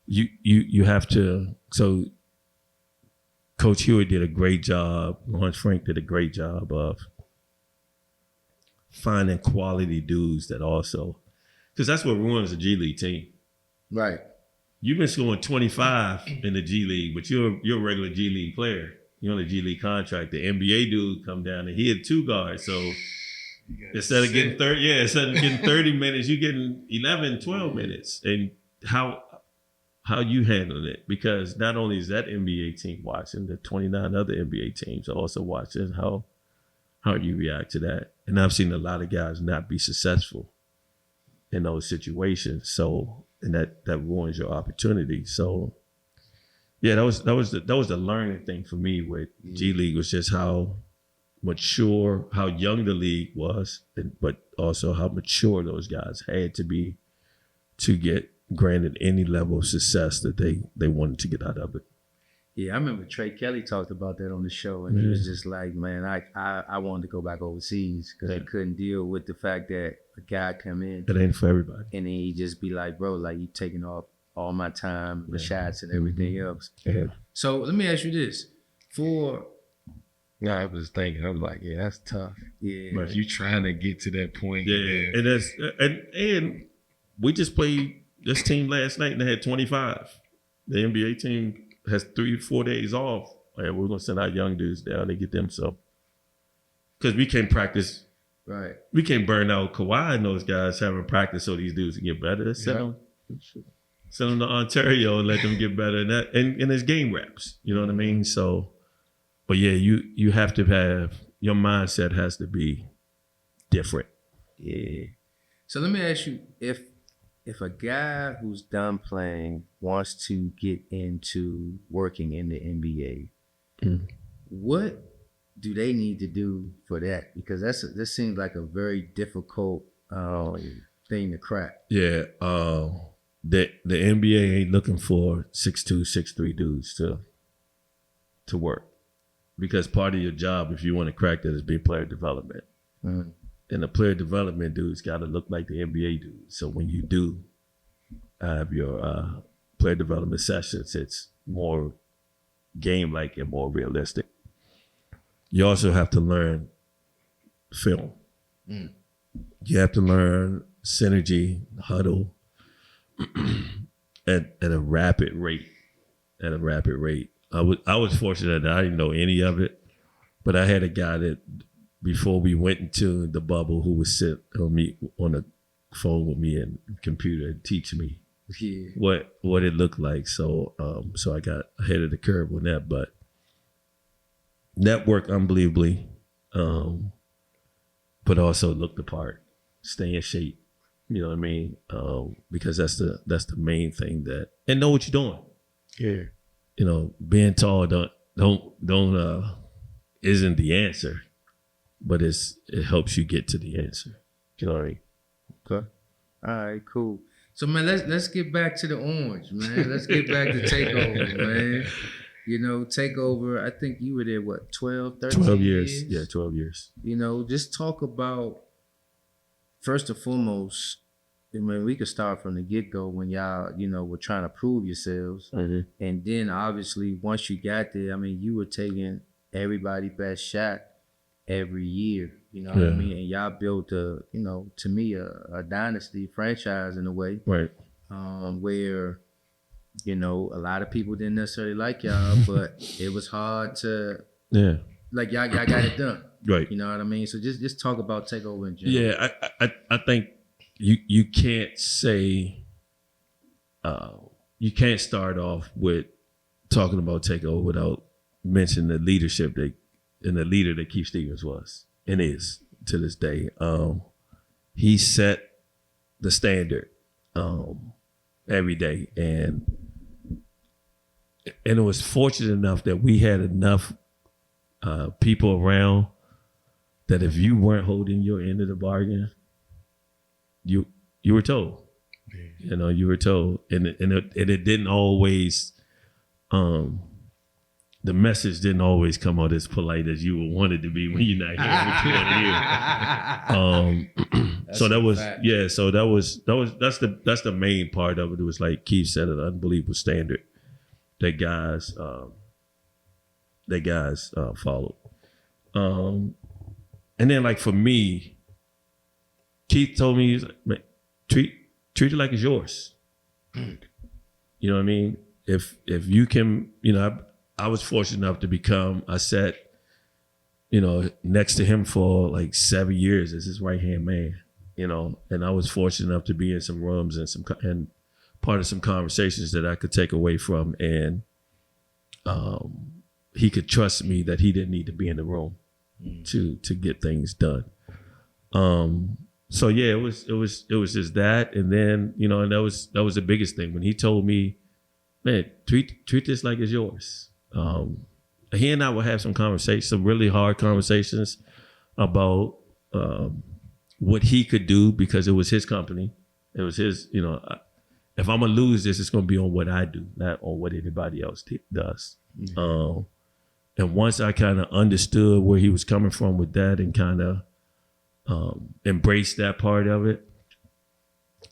you have to. So Coach Hewitt did a great job. Lawrence Frank did a great job of finding quality dudes that also, because that's what ruins a G League team. Right. You've been scoring 25 in the G League, but you're a regular G League player. You're on a G League contract. The NBA dude come down and he had two guards. So instead of getting 30 minutes, you're getting 11, 12 minutes. And how you handling it? Because not only is that NBA team watching, the 29 other NBA teams are also watching how you react to that. And I've seen a lot of guys not be successful in those situations. So, and that ruins your opportunity. So, yeah, that was the learning thing for me with G League, was just how mature, how young the league was, but also how mature those guys had to be to get granted any level of success that they wanted to get out of it. Yeah, I remember Trey Kelly talked about that on the show, and he was just like, man, I wanted to go back overseas because I couldn't deal with the fact that a guy come in. That ain't for everybody. And then he just be like, bro, like you taking off all my time, the shots and everything else. Yeah. So let me ask you this. I was thinking, I was like, yeah, that's tough. Yeah. But if you trying to get to that point. Yeah. And that's and we just played this team last night and they had 25. The NBA team has 3-4 days off. And we're gonna send our young dudes down to get them, so because we can't practice. Right. We can't burn out Kawhi and those guys having practice so these dudes can get better. Send them to Ontario and let them get better. And that and it's game reps. You know what I mean? So, but yeah, you have to have, your mindset has to be different. Yeah. So let me ask you, if a guy who's done playing wants to get into working in the NBA, what do they need to do for that? Because this seems like a very difficult thing to crack. Yeah. The NBA ain't looking for 6'2", 6'3" dudes to work. Because part of your job, if you want to crack that, is be player development. Mm-hmm. And the player development dudes got to look like the NBA dudes. So when you do have your player development sessions, it's more game-like and more realistic. You also have to learn film. You have to learn synergy, huddle, at a rapid rate. I was fortunate that I didn't know any of it, but I had a guy that before we went into the bubble who would sit on the phone with me and computer and teach me what it looked like. So I got ahead of the curve on that, but network unbelievably, but also look the part, stay in shape. You know what I mean? Because that's the main thing, that, and know what you're doing. Yeah. You know, being tall don't isn't the answer, but it helps you get to the answer. You know what I mean? Okay. All right, cool. So man, let's get back to the orange, man. Let's get back to Takeover, man. You know, Takeover, I think you were there, what, 12, 13 12 years? Yeah, 12 years. You know, just talk about, first and foremost, I mean, we could start from the get-go when y'all, were trying to prove yourselves. Mm-hmm. And then, obviously, once you got there, I mean, you were taking everybody's best shot. every year. You know what I mean? And y'all built to me, a dynasty franchise in a way, Right. where, a lot of people didn't necessarily like y'all, but it was hard to, like y'all got it done. Right. You know what I mean? So just talk about Takeover in general. Yeah, I think you can't say you can't start off with talking about Takeover without mentioning the leadership and the leader that Keith Stevens was and is to this day. He set the standard every day, and it was fortunate enough that we had enough people around that if you weren't holding your end of the bargain, you were told. You were told, and it didn't always. The message didn't always come out as polite as you would want it to be when you're not here. So that was that's the main part of it. It was like Keith said, an unbelievable standard that guys followed. And then like for me, Keith told me, he's like, man, treat it like it's yours. You know what I mean? If you can, I was fortunate enough to I sat, next to him for like 7 years as his right-hand man, and I was fortunate enough to be in some rooms and part of some conversations that I could take away from, and he could trust me that he didn't need to be in the room to get things done. So yeah, it was just that, and then and that was the biggest thing when he told me, man, treat this like it's yours. He and I would have some conversations, some really hard conversations about what he could do because it was his company. It was his, if I'm gonna lose this, it's gonna be on what I do, not on what anybody else does. Mm-hmm. And once I kind of understood where he was coming from with that and kind of embraced that part of it,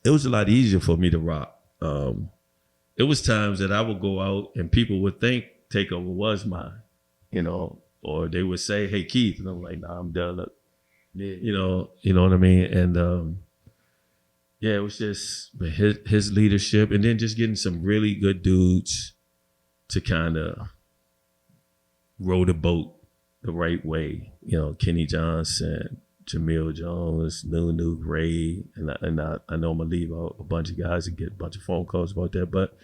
it was a lot easier for me to rock. It was times that I would go out and people would think Takeover was mine, or they would say, "Hey, Keith," and I'm like, "Nah, I'm done." Look, you know what I mean? And it was just his leadership, and then just getting some really good dudes to kind of row the boat the right way. Kenny Johnson, Jamil Jones, Nunu, Ray, and I know I'm gonna leave out a bunch of guys and get a bunch of phone calls about that, but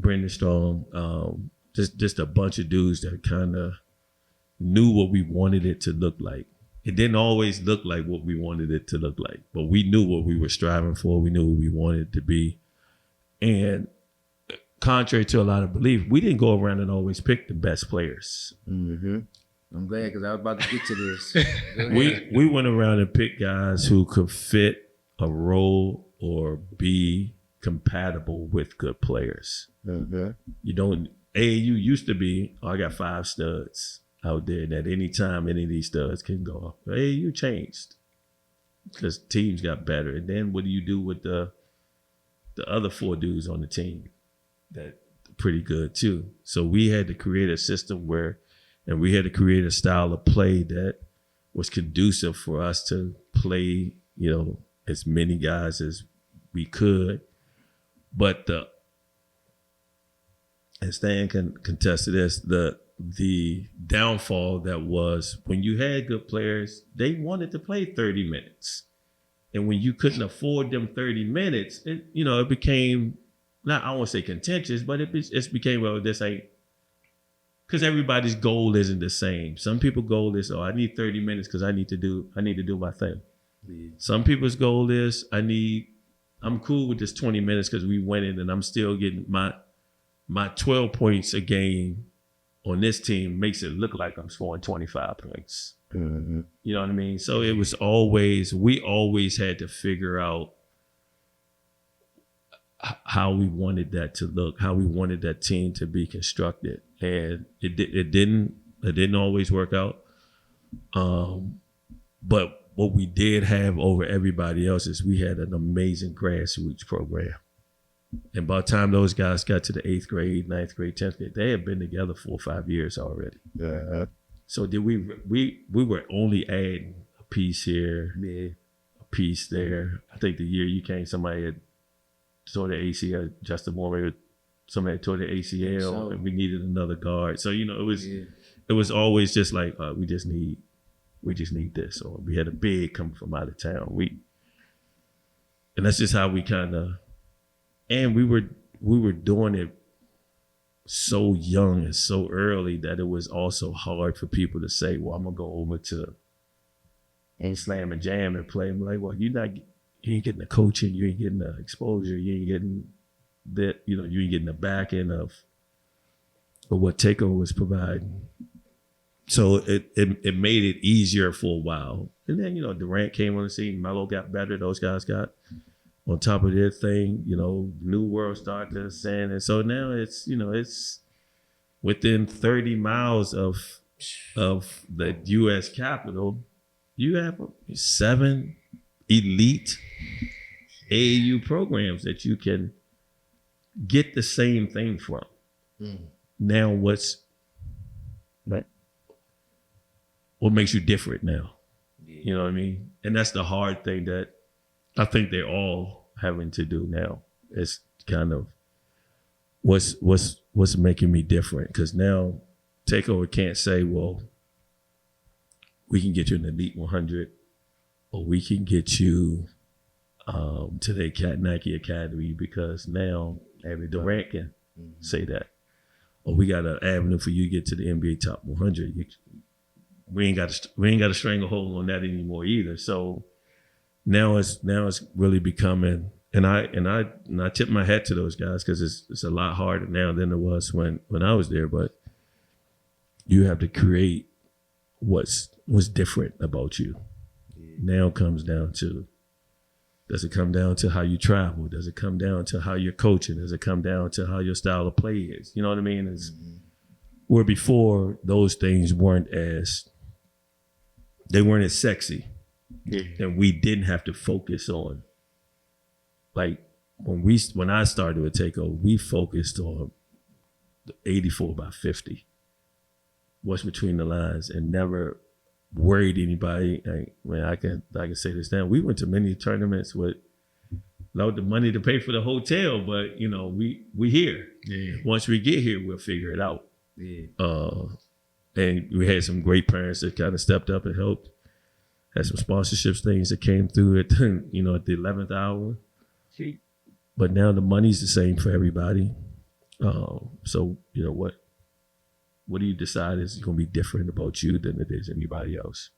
Brendan Strong, just a bunch of dudes that kind of knew what we wanted it to look like. It didn't always look like what we wanted it to look like, but we knew what we were striving for. We knew what we wanted it to be. And contrary to a lot of belief, we didn't go around and always pick the best players. Mm-hmm. I'm glad because I was about to get to this. we went around and picked guys who could fit a role or be compatible with good players. Mm-hmm. AAU used to be, I got 5 studs out there, and at any time any of these studs can go off. AAU changed because teams got better. And then what do you do with the other 4 dudes on the team that pretty good too? So we had to create a system and we had to create a style of play that was conducive for us to play, as many guys as we could. But and Stan can contest to this, the downfall that was when you had good players, they wanted to play 30 minutes. And when you couldn't afford them 30 minutes, it became, not, I won't say contentious, but it became, well, this ain't, because everybody's goal isn't the same. Some people's goal is, I need 30 minutes because I need to do my thing. Yeah. Some people's goal is, I'm cool with this 20 minutes because we went in and I'm still getting my 12 points a game on this team makes it look like I'm scoring 25 points. Mm-hmm. You know what I mean? So it was we always had to figure out how we wanted that to look, how we wanted that team to be constructed. And it didn't always work out. But what we did have over everybody else is we had an amazing grassroots program. And by the time those guys got to the 8th grade, 9th grade, 10th grade, they had been together 4 or 5 years already. Yeah. So did we were only adding a piece here, a piece there. I think the year you came, somebody had tore the ACL, Justin Moore, somebody had tore the ACL, and we needed another guard. So it was always just like we just need this, or we had a big coming from out of town. And that's just how we kind of, and we were doing it so young and so early that it was also hard for people to say, well, I'm gonna go over to and slam and jam and play. I'm like, well, you ain't getting the coaching, you ain't getting the exposure, you ain't getting that, you ain't getting the back end of what Takeover was providing. So it made it easier for a while. And then, Durant came on the scene, Melo got better, those guys got on top of their thing, new world started to ascend. And so now it's within 30 miles of the US Capitol, you have 7 elite AAU programs that you can get the same thing from. Now what makes you different now? You know what I mean? And that's the hard thing that I think they're all having to do now. It's kind of what's making me different, because now Takeover can't say, well, we can get you in the Elite 100, or we can get you to the Nike Academy, because now Durant can say that. Or we got an avenue for you to get to the NBA Top 100. We ain't got a stranglehold on that anymore either. So now it's really becoming, and I tip my hat to those guys, because it's a lot harder now than it was when I was there. But you have to create what's different about you. Now it comes down to, does it come down to how you travel? Does it come down to how you're coaching? Does it come down to how your style of play is? You know what I mean? Where before those things weren't as sexy. And we didn't have to focus on, like when I started with Takeover, we focused on the 84 by 50. What's between the lines, and never worried anybody. I can say this now. We went to many tournaments with the money to pay for the hotel, but we here. Yeah. Once we get here, we'll figure it out. Yeah. And we had some great parents that kind of stepped up and helped. Had some sponsorships things that came through at the 11th hour. See. But now the money's the same for everybody. So what do you decide is going to be different about you than it is anybody else?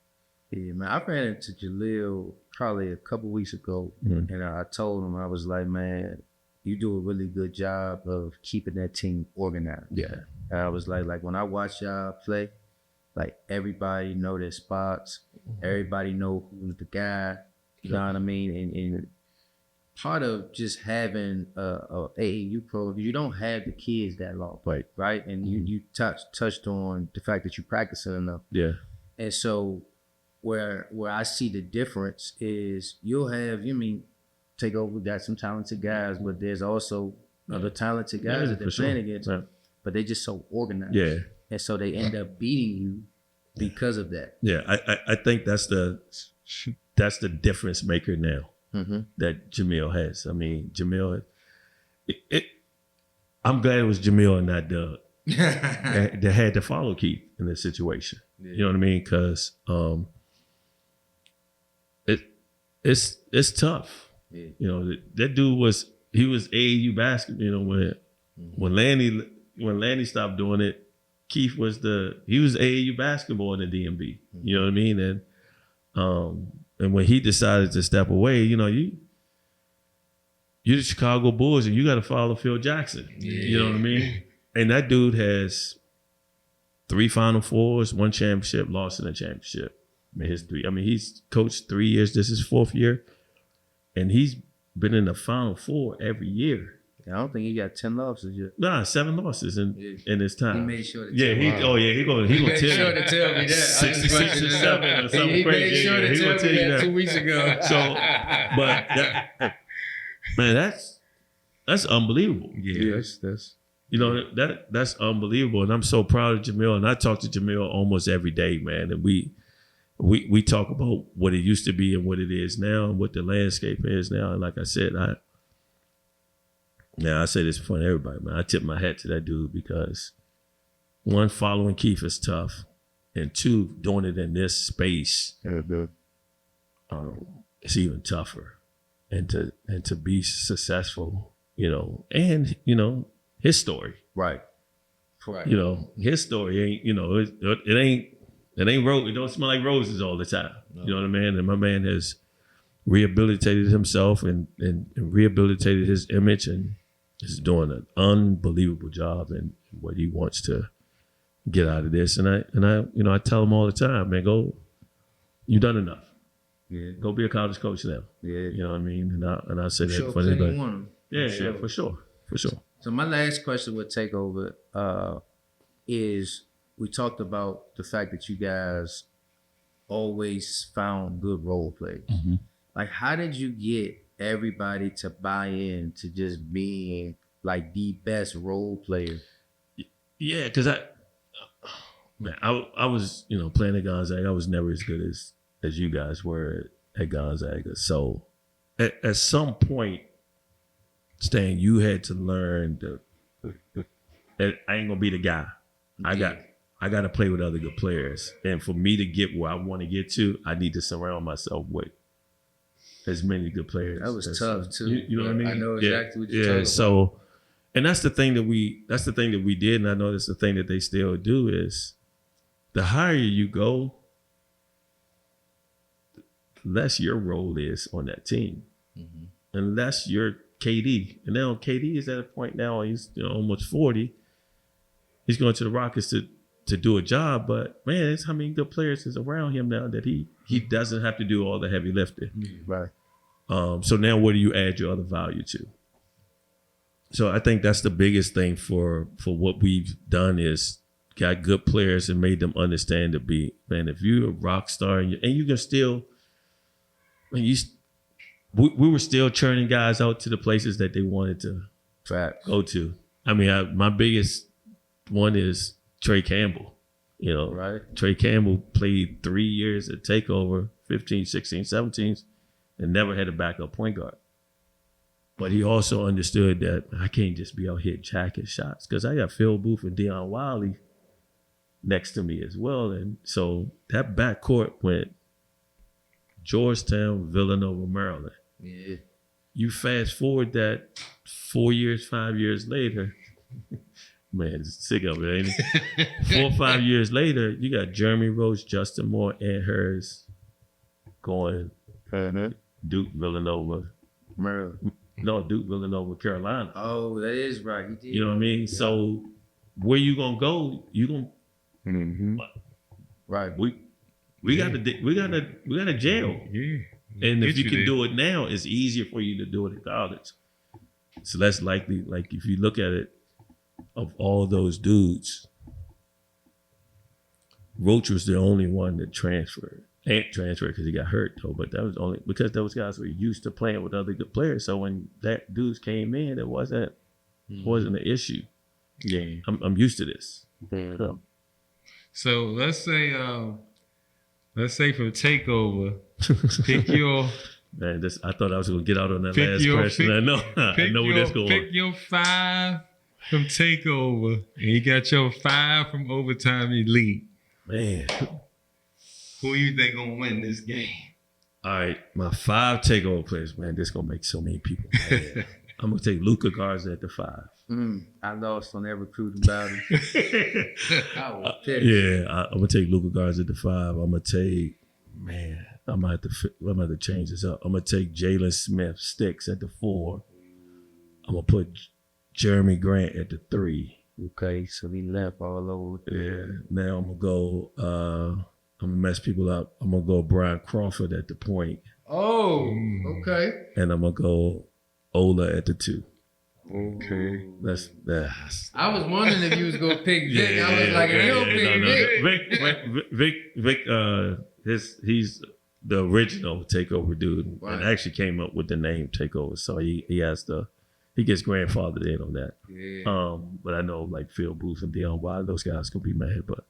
Yeah, man. I ran into Jaleel probably a couple weeks ago, and I told him, I was like, man, you do a really good job of keeping that team organized. Yeah. And I was like when I watch y'all play, like everybody know their spots, everybody know who's the guy. You know what I mean? And part of just having a AAU program, you don't have the kids that long, right? And you touched on the fact that you practice enough. Yeah. And so where I see the difference is you'll have, Takeover got some talented guys, but there's also other talented guys that they're playing against, but they just so organized. Yeah. And so they end up beating you because of that. Yeah, I think that's the difference maker now. That Jamil has. I mean, Jamil, I'm glad it was Jamil and not Doug that had to follow Keith in this situation. Yeah. You know what I mean? Because it's tough. Yeah. That dude was AAU basketball. When Lanny stopped doing it, Keith he was AAU basketball in the DMV. You know what I mean? And when he decided to step away, you're the Chicago Bulls and you got to follow Phil Jackson. Yeah. You know what I mean? And that dude has 3 Final Fours, 1 championship, lost in a championship. He's coached 3 years. This is 4th year. And he's been in the Final Four every year. I don't think he got 10 losses yet. Nah, 7 losses in his time. He made sure to tell me. He gonna tell me that. 66 or 7 or something he crazy. Made sure to tell me that 2 weeks ago. So, but man, that's unbelievable. Yeah, You know, that's unbelievable. And I'm so proud of Jamil. And I talk to Jamil almost every day, man. And we talk about what it used to be and what it is now and what the landscape is now. And like I said, I say this in front of everybody, man. I tip my hat to that dude because one, following Keith is tough. And two, doing it in this space, it's even tougher. And to be successful, you know, and, you know, his story. Right. You know, his story ain't, you know, it ain't rose. It don't smell like roses all the time. No. You know what I mean? And my man has rehabilitated himself and rehabilitated his image and is doing an unbelievable job in what he wants to get out of this. And I you know, I tell him all the time, man, you done enough. Yeah. Go be a college coach now. Yeah. You know what I mean? And I say that for anybody. Yeah, for sure. So my last question with Takeover is we talked about the fact that you guys always found good role players. Mm-hmm. Like, how did you get everybody to buy in to just being like the best role player? Yeah, because I was, you know, playing at Gonzaga. I was never as good as you guys were at Gonzaga. So at some point, Stan, you had to learn that I ain't gonna be the guy. I got to play with other good players, and for me to get where I want to get to, I need to surround myself with as many good players. That was tough too. You know what I mean? I know exactly what you're talking about. So, and that's the thing that we did, and I know that's the thing that they still do is the higher you go, the less your role is on that team, unless you're KD. And now KD is at a point now, he's almost 40. He's going to the Rockets to do a job, but man, it's how many good players is around him now that he doesn't have to do all the heavy lifting. Right. So now what do you add your other value to? So I think that's the biggest thing for what we've done is got good players and made them understand to be, man, if you're a rock star and you can still, we were still churning guys out to the places that they wanted to go to. I mean, my biggest one is Trey Campbell. You know, right? Trey Campbell played 3 years at Takeover, 15, 16, 17, and never had a backup point guard. But he also understood that I can't just be out here jacking shots because I got Phil Booth and Deion Wiley next to me as well. And so that backcourt went Georgetown, Villanova, Maryland. Yeah. You fast forward that 4 years, 5 years later, man, it's sick of it, ain't it? 4 or 5 years later, you got Jeremy Roach, Justin Moore, and Hers going Duke, Villanova, Maryland. No, Duke, Villanova, Carolina. Oh, that is right. He did. You know what I mean? Yeah. So where you gonna go? You gonna right? We got a jail. Yeah. And if you can do it now, it's easier for you to do it at college. So that's likely, like if you look at it, of all those dudes, Roach was the only one that transferred. Ain't transferred because he got hurt though, but that was only because those guys were used to playing with other good players. So when that dudes came in, it wasn't an issue. Yeah, I'm used to this. Yeah. So let's say from Takeover, pick your. Man, I thought I was going to get out on that last question. I know where this going. Pick your 5 from Takeover, and you got your 5 from Overtime Elite. Man. Who you think gonna win this game? All right, my 5 Takeover players, man. This gonna make so many people mad. I'm gonna take Luka Garza at the 5. I lost on that recruiting battle. I was pissed. Yeah, I'm gonna take Luka Garza at the 5. I'm gonna take, man. I'm gonna have to change this up. I'm gonna take Jalen Smith Sticks at the 4. I'm gonna put Jeremy Grant at the 3. Okay, so he left all over. Yeah. Now I'm gonna go. I'm gonna mess people up. I'm gonna go Brian Crawford at the point. Oh, okay. And I'm gonna go Ola at the 2. Okay. That's. I was wondering if you was gonna pick Vic. I was like, if you don't pick Vic. He's the original Takeover dude, Right. and actually came up with the name Takeover. So he has the he gets grandfathered in on that. Yeah. But I know like Phil Booth and Deion Wilder, those guys gonna be mad. But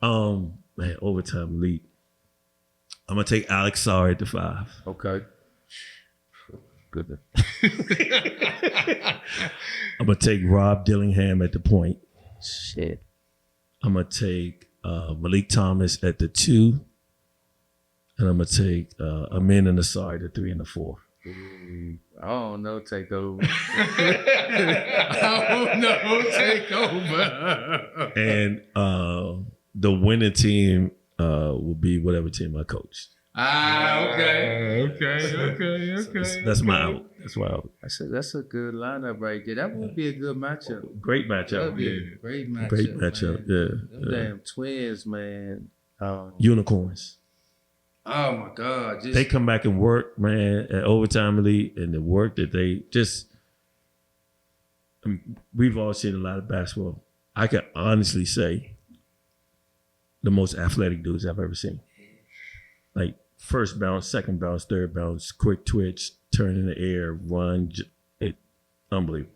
man, overtime elite. I'm gonna take Alex Sarr at the 5. Okay. Good. I'm gonna take Rob Dillingham at the point. Shit. I'm gonna take Malik Thomas at the 2, and I'm gonna take Amin and Asar at the 3 and the 4. I don't know, Takeover. I don't know, Takeover. And the winning team will be whatever team I coach. Okay. That's my out. That's my out. That's a good lineup right there. That would be a good matchup. Great That matchup. would be a great matchup. Great matchup. Man. Yeah. Them damn twins, man. Unicorns. Oh my God. They come back and work, man, at overtime elite, and the work that they just. We've all seen a lot of basketball. I can honestly say the most athletic dudes I've ever seen. Like first bounce, second bounce, third bounce, quick twitch, turn in the air, run. Unbelievable.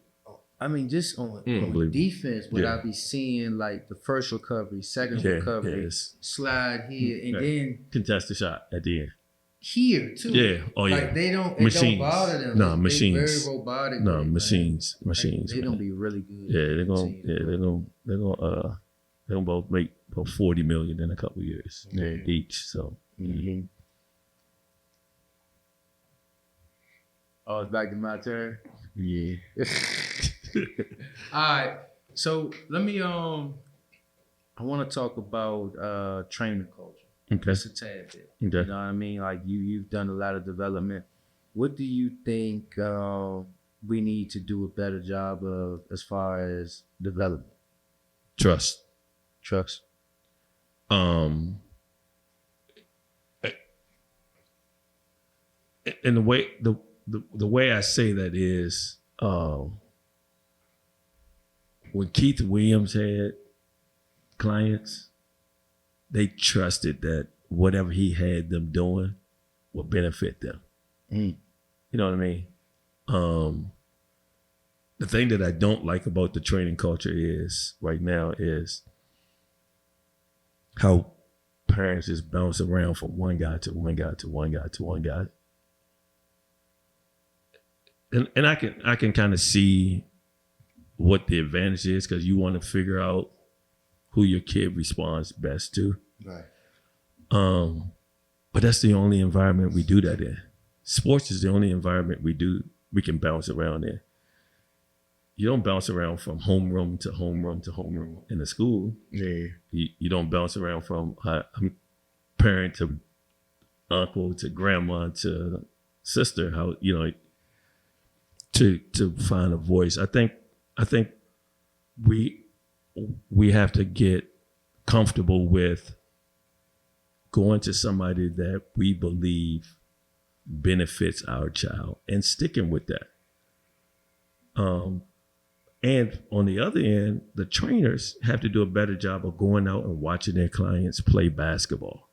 I mean, just on Unbelievable. defense, what Yeah. I be seeing, like the first recovery, second Yeah, recovery, yes. slide here, and Right. then Contest the shot at the end. here too. Yeah. Oh yeah. Like they don't, it Machines. don't bother them. No, They machines. very robotic. No, with it, machines. man. Machines. They man. don't be really good. Yeah, they're gonna. Team. Yeah, they're gonna both make about $40 million in a couple of years each. So Oh, it's back to my turn. Yeah. All right. So let me I want to talk about training culture. okay. Just a tad bit. You Okay. know what I mean? Like you've done a lot of development. What do you think we need to do a better job of as far as development? Trust. Trust. And the way I say that is when Keith Williams had clients, they trusted that whatever he had them doing would benefit them. Mm. You know what I mean? The thing that I don't like about the training culture is right now is how parents just bounce around from one guy to one guy to one guy to one guy. And I can kind of see what the advantage is because you want to figure out who your kid responds best to. Right. But that's the only environment we do that in. Sports is the only environment we can bounce around in. You don't bounce around from homeroom to homeroom to homeroom in the school. Yeah. You don't bounce around from parent to uncle to grandma to sister. How to find a voice. I think we have to get comfortable with going to somebody that we believe benefits our child and sticking with that. And on the other end, the trainers have to do a better job of going out and watching their clients play basketball.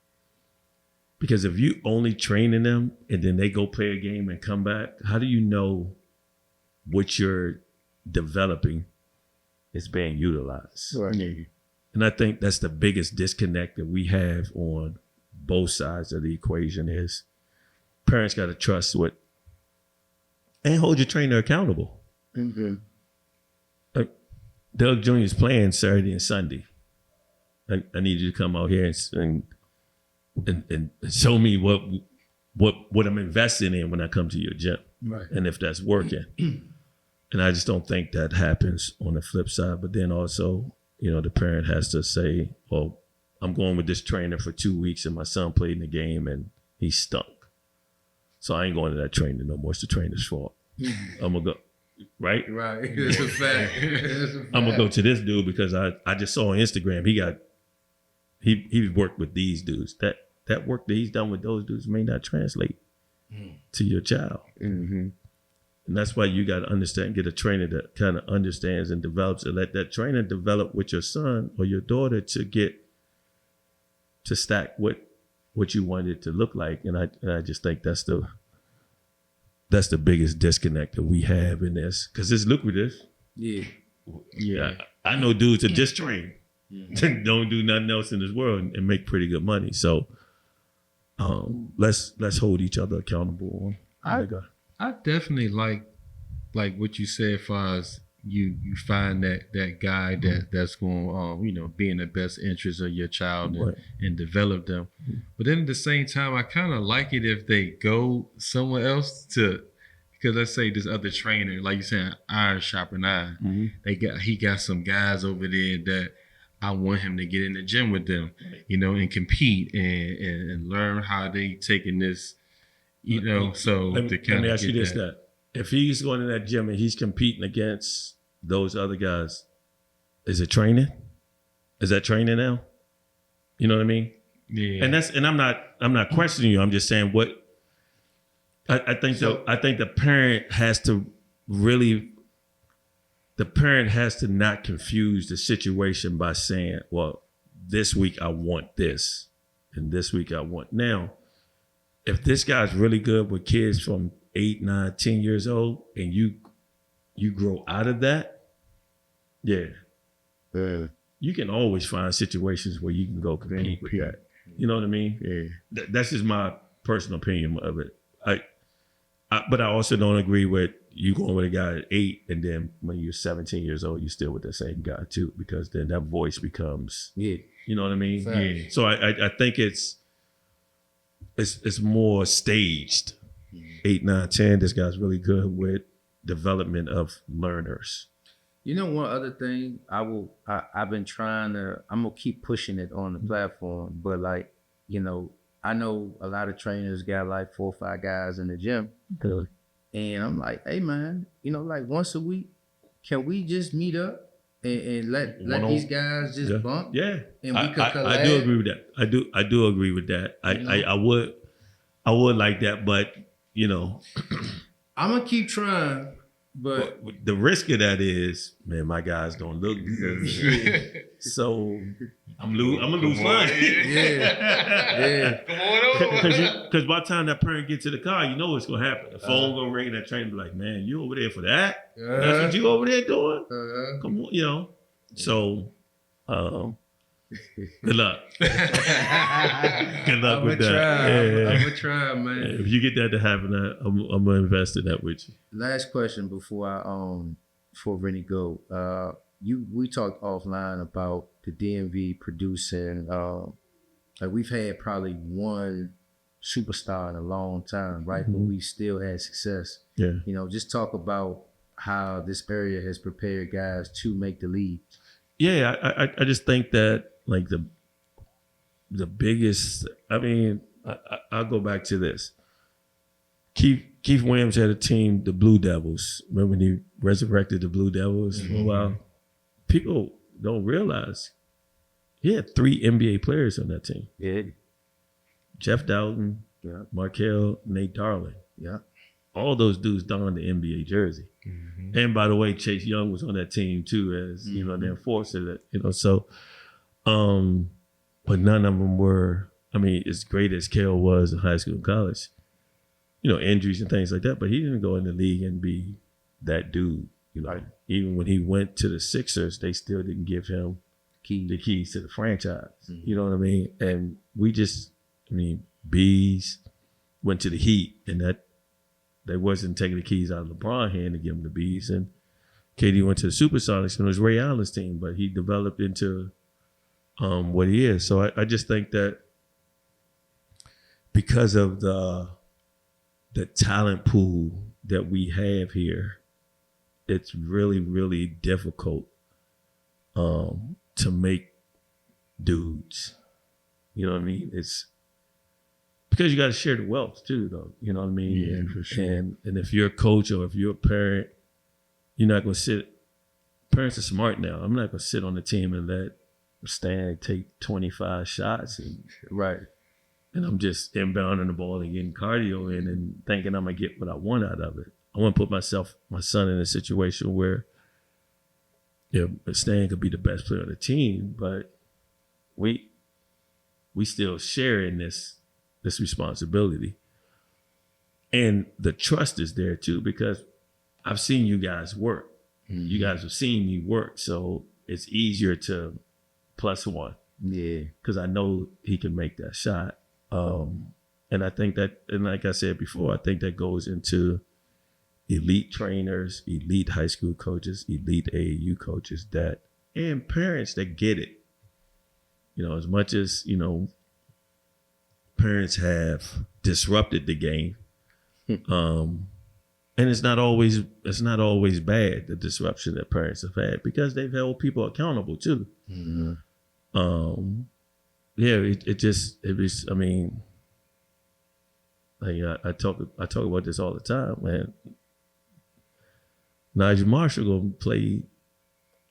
Because if you only training them and then they go play a game and come back, how do you know what you're developing is being utilized? Right. Yeah. And I think that's the biggest disconnect that we have on both sides of the equation is parents got to trust and hold your trainer accountable. Mm-hmm. Like Doug Jr. is playing Saturday and Sunday. I need you to come out here and show me what I'm investing in when I come to your gym. Right. And if that's working. And I just don't think that happens on the flip side. But then also, the parent has to say, well, I'm going with this trainer for 2 weeks and my son played in the game and he stunk. So I ain't going to that trainer no more. It's the trainer's fault. I'm going to go, right? Right. It's a fact. I'm going to go to this dude because I just saw on Instagram, he worked with these dudes. That work that he's done with those dudes may not translate to your child. Mm-hmm. And that's why you got to get a trainer that kind of understands and develops and let that trainer develop with your son or your daughter to stack what you want it to look like. And I just think that's that's the biggest disconnect that we have in this, because it's lucrative. Yeah. Yeah, I know dudes that just train, don't do nothing else in this world and make pretty good money. So let's hold each other accountable. I definitely like what you said as far as you find that guy that's going to be in the best interest of your child and develop them. But then at the same time, I kind of like it if they go somewhere else because let's say this other trainer, like you said, iron sharpen iron. He got some guys over there that I want him to get in the gym with them, and compete and learn how they taking this, so Let to kind me of ask you get this: that. if he's going to that gym and he's competing against those other guys, is it training? Is that training now? You know what I mean? Yeah. And I'm not questioning you. I'm just saying what I think. I think the parent has to not confuse the situation by saying, well, this week I want this and this week I want. Now, if this guy's really good with kids from 8, 9, 10 years old and you grow out of that, you can always find situations where you can go compete with that. You know what I mean? Yeah. That's just my personal opinion of it. But I also don't agree with you going with a guy at 8 and then when you're 17 years old, you're still with the same guy too, because then that voice becomes, you know what I mean? Exactly. Yeah. So I think it's more staged. 8, 9, 10, this guy's really good with development of learners. One other thing I've been I'm gonna keep pushing it on the platform, but I know a lot of trainers got like 4 or 5 guys in the gym. And I'm like, hey man, once a week, can we just meet up and let these guys just bump? Yeah. And we could collab. I do agree with that. I do agree with that. I would like that, but I'm gonna keep trying. But the risk of that is, man, my guys don't look good. So I'm gonna lose money. Yeah. Come on over. Because by the time that parent gets to the car, you know what's gonna happen. The phone gonna ring and that trainer be like, man, you over there for that? That's what you over there doing? Come on, So good luck. Good luck with that. I'm gonna try, man. If you get that to happen, I'm gonna invest in that with you. Last question before Rennie go. We talked offline about the DMV producing. We've had probably one superstar in a long time, right? But we still had success. Yeah. Just talk about how this area has prepared guys to make the league. Yeah, I just think that like the biggest. I mean, I'll go back to this. Keith Williams had a team, the Blue Devils. Remember when he resurrected the Blue Devils for a while? People don't realize he had 3 NBA players on that team. Yeah. Jeff Dowden, Markel, Nate Darling. Yeah. All those dudes donned the NBA jersey. And by the way, Chase Young was on that team too as, the enforcer that, so, but none of them were, as great as Kale was in high school and college, injuries and things like that, but he didn't go in the league and be that dude, Even when he went to the Sixers, they still didn't give him the keys to the franchise. You know what I mean? And we just, Bees went to the Heat and that they wasn't taking the keys out of LeBron's hand to give him the Bees. And KD went to the Supersonics and it was Ray Allen's team, but he developed into what he is. So I just think that because of the talent pool that we have here, it's really, really difficult to make dudes. You know what I mean? It's because you got to share the wealth too, though. You know what I mean? Yeah, for sure. And if you're a coach or if you're a parent, you're not going to sit. Parents are smart now. I'm not going to sit on the team and let Stan take 25 shots. And I'm just inbounding the ball and getting cardio in and thinking I'm going to get what I want out of it. I want to put my son in a situation where Stan could be the best player on the team, but we still share in this responsibility. And the trust is there too, because I've seen you guys work. You guys have seen me work. So it's easier to +1. Yeah. Because I know he can make that shot. And I think that, and like I said before, I think that goes into elite trainers, elite high school coaches, elite AAU coaches and parents that get it. You know, as much as, you know, parents have disrupted the game. And it's not always bad, the disruption that parents have had, because they've held people accountable too. It was, I mean, like I talk about this all the time, man. Nigel Marshall gonna play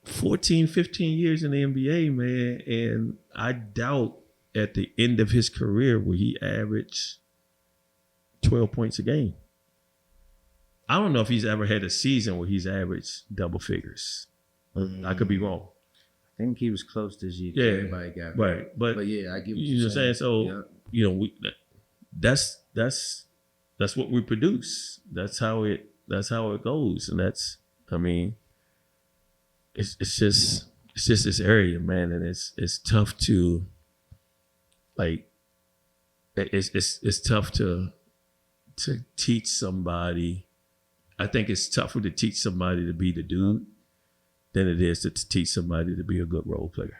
14, 15 years in the NBA, man. And I doubt at the end of his career will he average 12 points a game. I don't know if he's ever had a season where he's averaged double figures. I could be wrong. I think he was close this year. Yeah, Everybody got right. But yeah, I get what you know you're what I'm saying. So Yep. you know, that's what we produce. That's how it goes, and I mean, it's just this area, man, and it's tough to like it's tough to teach somebody. I think it's tougher to teach somebody to be the dude than it is to teach somebody to be a good role player.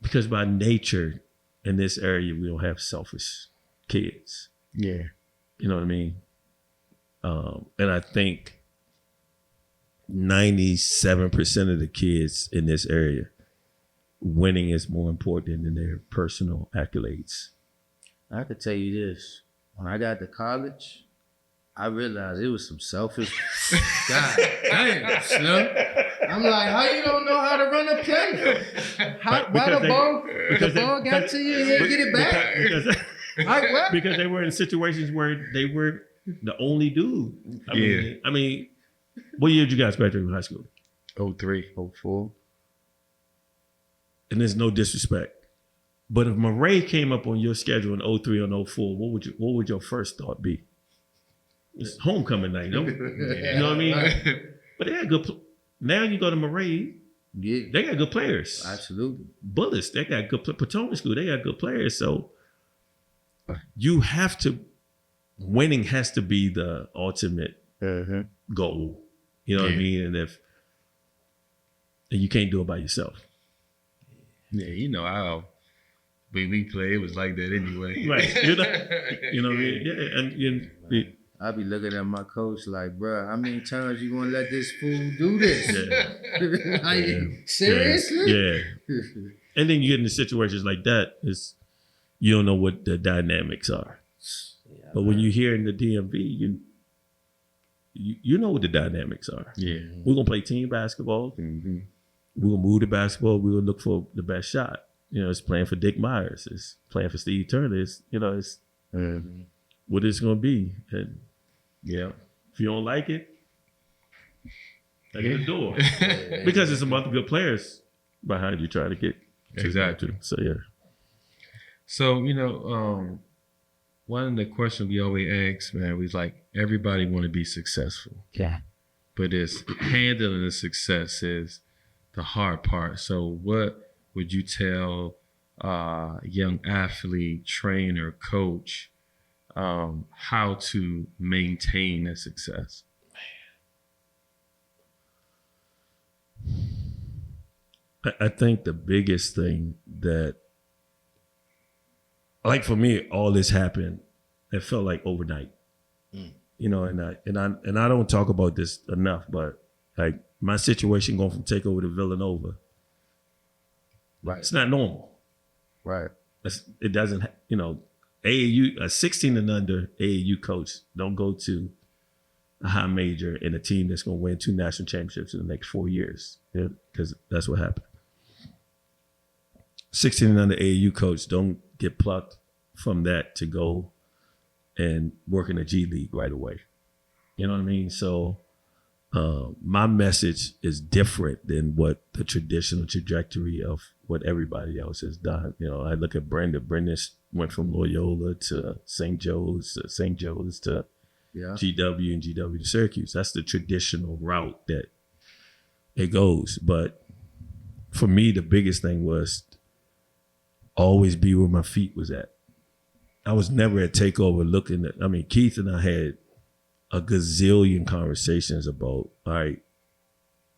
Because by nature, in this area, we don't have selfish kids. Yeah. You know what I mean? And I think 97% of the kids in this area, winning is more important than their personal accolades. I could tell you this. When I got to college, I realized it was some selfish. God damn, Slim. I'm like, how you don't know how to run a play? Why the ball got to you and you get it back? Because they were in situations where they were the only dude. I mean, what year did you guys graduate from high school? 03. 04. And there's no disrespect, but if Murray came up on your schedule in 03 or 04, what would your first thought be? It's homecoming night, no? You know what I mean? But they had good. Now you go to Murray, they got good players. Absolutely. Bullets, they got good. Potomac School, they got good players. So you have to. Winning has to be the ultimate goal. You know what I mean? And you can't do it by yourself. Yeah, you know how when we play, it was like that anyway. Right. You know what I mean? Yeah, and I be looking at my coach like, bro, how many times you gonna let this fool do this? Seriously? Yeah. And then you get into situations like that, you don't know what the dynamics are. But when you're here in the DMV, you know what the dynamics are. Yeah. We're gonna play team basketball. We're gonna move the basketball. We're gonna look for the best shot. You know, it's playing for Dick Myers. It's playing for Steve Turner. It's what it's gonna be. And if you don't like it, take it the door. Because there's some other good players behind you trying to get Exactly. So yeah. So, you know, one of the questions we always ask, man, we like, everybody want to be successful. Yeah. But it's handling the success is the hard part. So what would you tell a young athlete, trainer, coach, how to maintain that success? I think the biggest thing that, like for me, all this happened, it felt like overnight. You know, and I don't talk about this enough, but like my situation going from Takeover to Villanova, Right. it's not normal. Right. It doesn't, you know, AAU, a 16 and under AAU coach don't go to a high major in a team that's going to win 2 national championships in the next 4 years. Because that's what happened. 16 and under AAU coach don't get plucked from that to go and work in the G League right away. You know what I mean? So my message is different than what the traditional trajectory of what everybody else has done. You know, I look at Brenda. Brenda went from Loyola to St. Joe's to GW and GW to Syracuse. That's the traditional route that it goes. But for me, the biggest thing was always be where my feet was at. I was never at Takeover looking at, I mean, Keith and I had a gazillion conversations about, all right,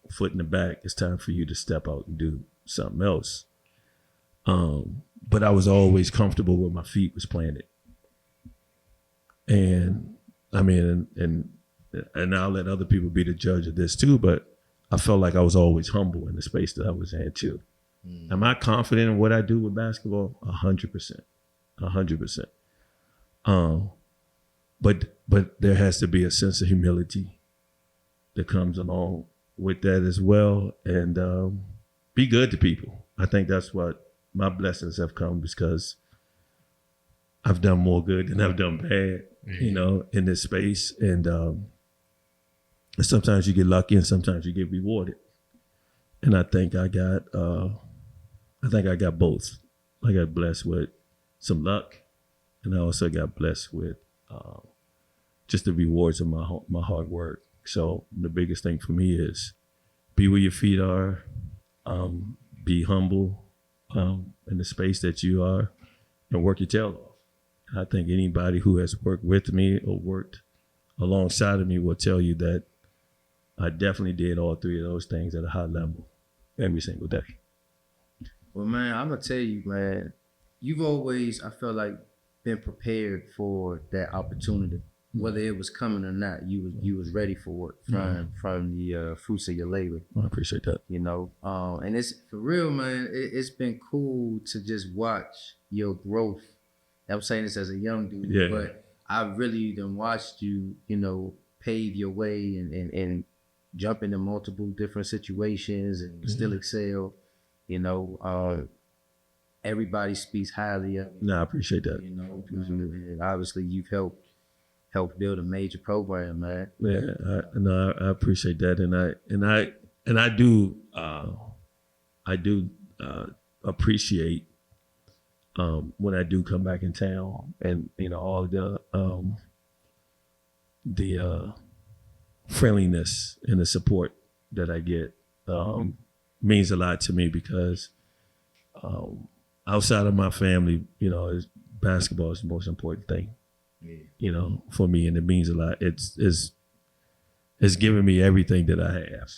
foot in the back, it's time for you to step out and do something else. But I was always comfortable where my feet was planted. And I mean, and I'll let other people be the judge of this too, but I felt like I was always humble in the space that I was in too. Am I confident in what I do with basketball? 100%. 100%. But there has to be a sense of humility that comes along with that as well, and be good to people. I think that's what my blessings have come, because I've done more good than I've done bad, you know, in this space. And sometimes you get lucky and sometimes you get rewarded. And I think I got both. I got blessed with some luck, and I also got blessed with just the rewards of my hard work. So the biggest thing for me is be where your feet are, be humble in the space that you are, and work your tail off. I think anybody who has worked with me or worked alongside of me will tell you that I definitely did all three of those things at a high level every single day. Well, man, I'm gonna tell you, man, you've always, I feel like, been prepared for that opportunity, whether it was coming or not. You was ready for it from the fruits of your labor. I appreciate that. You know, and it's for real, man. It's been cool to just watch your growth. I'm saying this as a young dude, but I really done watched you, you know, pave your way and jump into multiple different situations and still excel. You know, everybody speaks highly of you. No, I appreciate that. You know, and obviously you've helped build a major program, man. Yeah, I appreciate that, and I do appreciate when I do come back in town, and you know, all the friendliness and the support that I get means a lot to me, because outside of my family, you know, basketball is the most important thing, you know, for me, and it means a lot. It's given me everything that I have.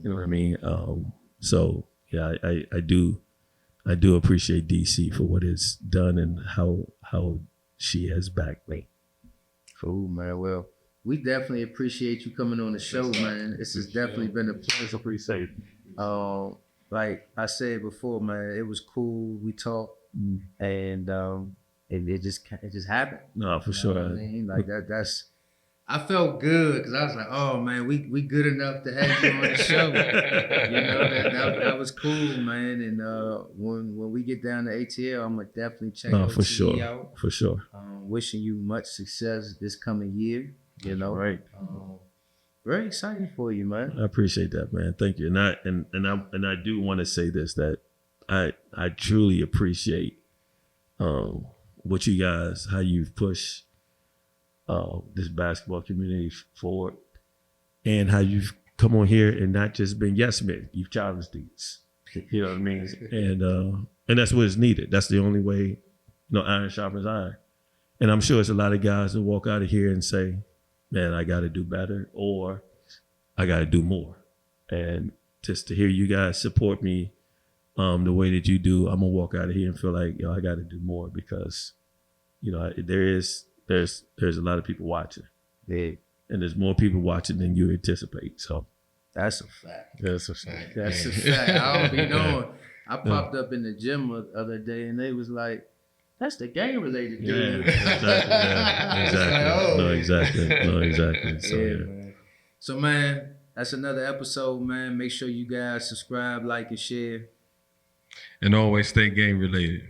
You know what I mean? So yeah, I do appreciate DC for what it's done and how she has backed me. Cool, man. Well, we definitely appreciate you coming on the show, man. This has definitely been a pleasure. Appreciate it. Like I said before, man, it was cool. We talked, and it just happened. No, for sure. I mean, like that's. I felt good because I was like, oh man, we good enough to have you on the show. You know, that was cool, man. And when we get down to ATL, I'm gonna definitely check OTE for sure. out. For sure. Wishing you much success this coming year. You know, right. Very exciting for you, man. I appreciate that, man. Thank you. And I do want to say this, that I truly appreciate what you guys, how you've pushed this basketball community forward, and how you've come on here and not just been yes men, you've challenged these. You know what I mean? And that's what is needed. That's the only way, you know, iron sharpens iron. And I'm sure it's a lot of guys that walk out of here and say, man, I got to do better, or I got to do more. And just to hear you guys support me the way that you do, I'm gonna walk out of here and feel like, yo, I got to do more, because, you know, there's a lot of people watching. Yeah. And there's more people watching than you anticipate. So that's a fact. that's a fact. That's a fact. I don't be knowing. I popped up in the gym the other day and they was like, that's the game related dude. Yeah, exactly. No, exactly. So, yeah, man. So, man, that's another episode, man. Make sure you guys subscribe, like, and share. And always stay game related.